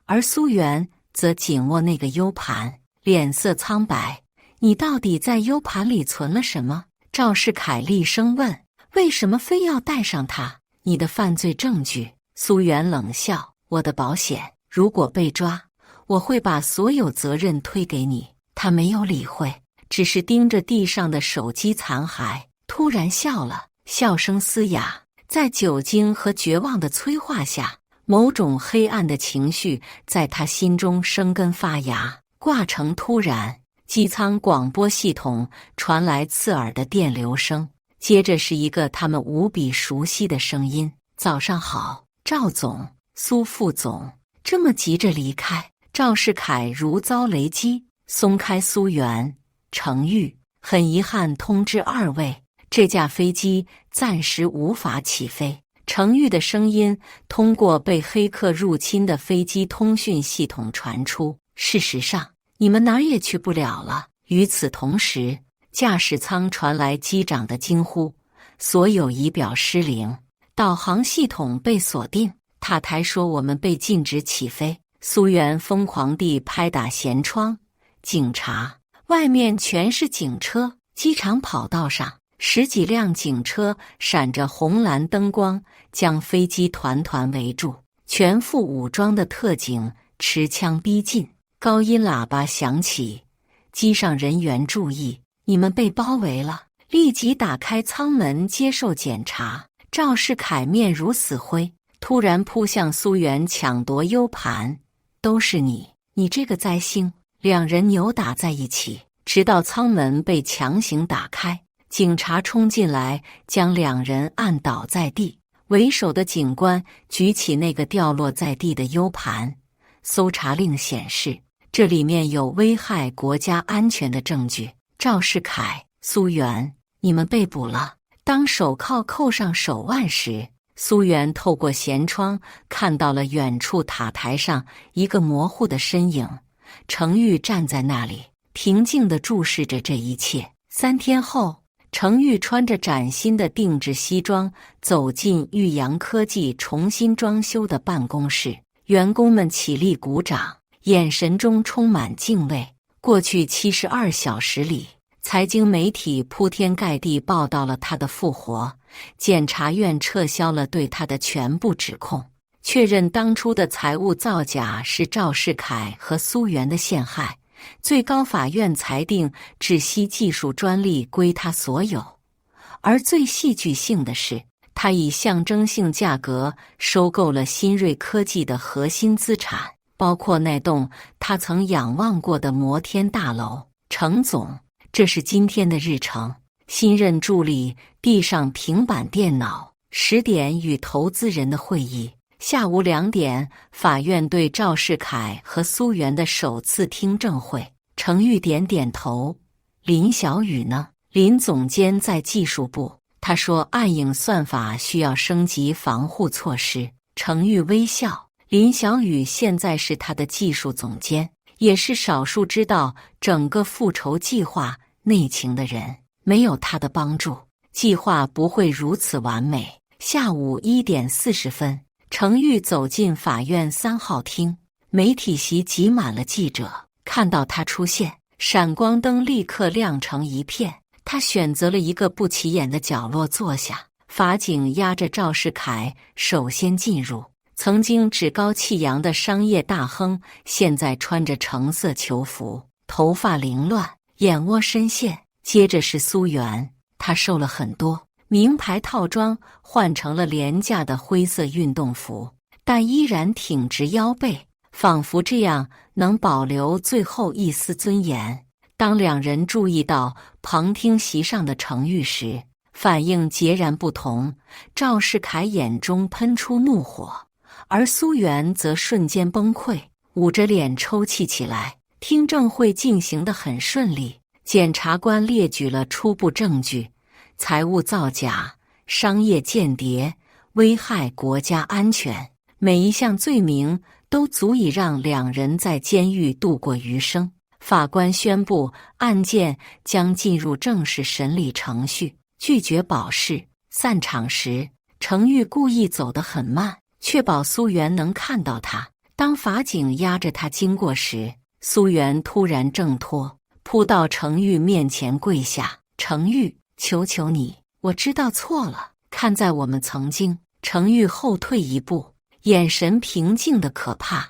而苏元则紧握那个 U 盘，脸色苍白。你到底在 U 盘里存了什么？赵世凯厉声问。为什么非要带上它？你的犯罪证据。苏元冷笑，我的保险，如果被抓，我会把所有责任推给你。他没有理会，只是盯着地上的手机残骸，突然笑了，笑声嘶哑。在酒精和绝望的催化下，某种黑暗的情绪在他心中生根发芽。挂成突然，机舱广播系统传来刺耳的电流声，接着是一个他们无比熟悉的声音：早上好，赵总，苏副总。这么急着离开，赵世凯如遭雷击，松开苏元、程昱，很遗憾通知二位，这架飞机暂时无法起飞。程昱的声音通过被黑客入侵的飞机通讯系统传出。事实上，你们哪儿也去不了了。与此同时，驾驶舱传来机长的惊呼：所有仪表失灵，导航系统被锁定。塔台说我们被禁止起飞。苏元疯狂地拍打舷窗。警察，外面全是警车。机场跑道上10几辆警车闪着红蓝灯光，将飞机团团围住。全副武装的特警持枪逼近，高音喇叭响起：机上人员注意，你们被包围了，立即打开舱门接受检查。赵世凯面如死灰，突然扑向苏元抢夺 U 盘。都是你，你这个灾星！两人扭打在一起，直到舱门被强行打开，警察冲进来将两人按倒在地。为首的警官举起那个掉落在地的 U 盘，搜查令显示这里面有危害国家安全的证据。赵世凯、苏元，你们被捕了。当手铐扣上手腕时，苏元透过舷窗看到了远处塔台上一个模糊的身影。程昱站在那里，平静地注视着这一切。3天后，程昱穿着崭新的定制西装走进玉阳科技重新装修的办公室，员工们起立鼓掌，眼神中充满敬畏。过去72小时里，财经媒体铺天盖地报道了他的复活，检察院撤销了对他的全部指控，确认当初的财务造假是赵世凯和苏元的陷害。最高法院裁定窒息技术专利归他所有，而最戏剧性的是，他以象征性价格收购了新锐科技的核心资产，包括那栋他曾仰望过的摩天大楼。程总，这是今天的日程。新任助理递上平板电脑。10点与投资人的会议，下午2点法院对赵世凯和苏元的首次听证会。程昱点点头。林小雨呢？林总监在技术部，他说暗影算法需要升级防护措施。程昱微笑。林小雨现在是他的技术总监，也是少数知道整个复仇计划内情的人。没有他的帮助，计划不会如此完美。下午1点40分，程昱走进法院3号厅，媒体席挤满了记者。看到他出现，闪光灯立刻亮成一片。他选择了一个不起眼的角落坐下。法警押着赵世凯首先进入。曾经趾高气扬的商业大亨，现在穿着橙色囚服，头发凌乱，眼窝深陷。接着是苏元，他瘦了很多，名牌套装换成了廉价的灰色运动服，但依然挺直腰背，仿佛这样能保留最后一丝尊严。当两人注意到旁听席上的程昱时，反应截然不同。赵世凯眼中喷出怒火，而苏元则瞬间崩溃，捂着脸抽泣起来。听证会进行得很顺利。检察官列举了初步证据：财务造假、商业间谍、危害国家安全，每一项罪名都足以让两人在监狱度过余生。法官宣布案件将进入正式审理程序，拒绝保释。散场时，程昱故意走得很慢，确保苏元能看到他。当法警押着他经过时，苏媛突然挣脱，扑到程昱面前跪下：“程昱，求求你，我知道错了。看在我们曾经……”程昱后退一步，眼神平静的可怕。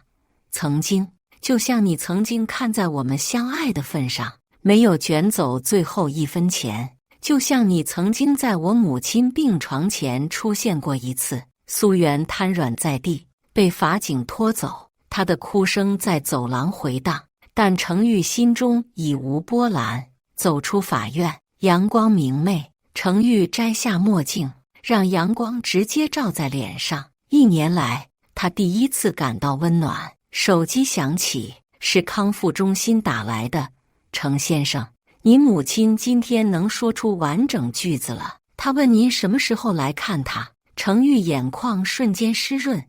曾经，就像你曾经看在我们相爱的份上，没有卷走最后1分钱，就像你曾经在我母亲病床前出现过一次。苏媛瘫软在地，被法警拖走，她的哭声在走廊回荡，但程昱心中已无波澜。走出法院，阳光明媚，程昱摘下墨镜，让阳光直接照在脸上。1年来，他第一次感到温暖。手机响起，是康复中心打来的。程先生，您母亲今天能说出完整句子了。她问您什么时候来看她。程昱眼眶瞬间湿润，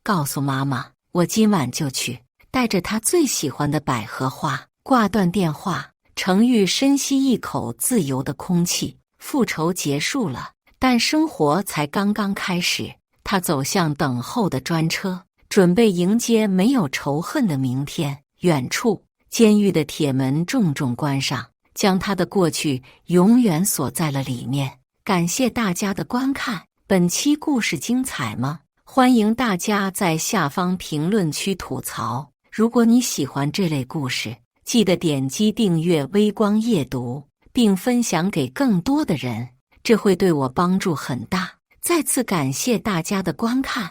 告诉妈妈，我今晚就去，带着她最喜欢的百合花。挂断电话，程昱深吸一口自由的空气。复仇结束了，但生活才刚刚开始。他走向等候的专车，准备迎接没有仇恨的明天。远处，监狱的铁门重重关上，将他的过去永远锁在了里面。感谢大家的观看，本期故事精彩吗？欢迎大家在下方评论区吐槽。如果你喜欢这类故事，记得点击订阅微光夜读，并分享给更多的人，这会对我帮助很大。再次感谢大家的观看。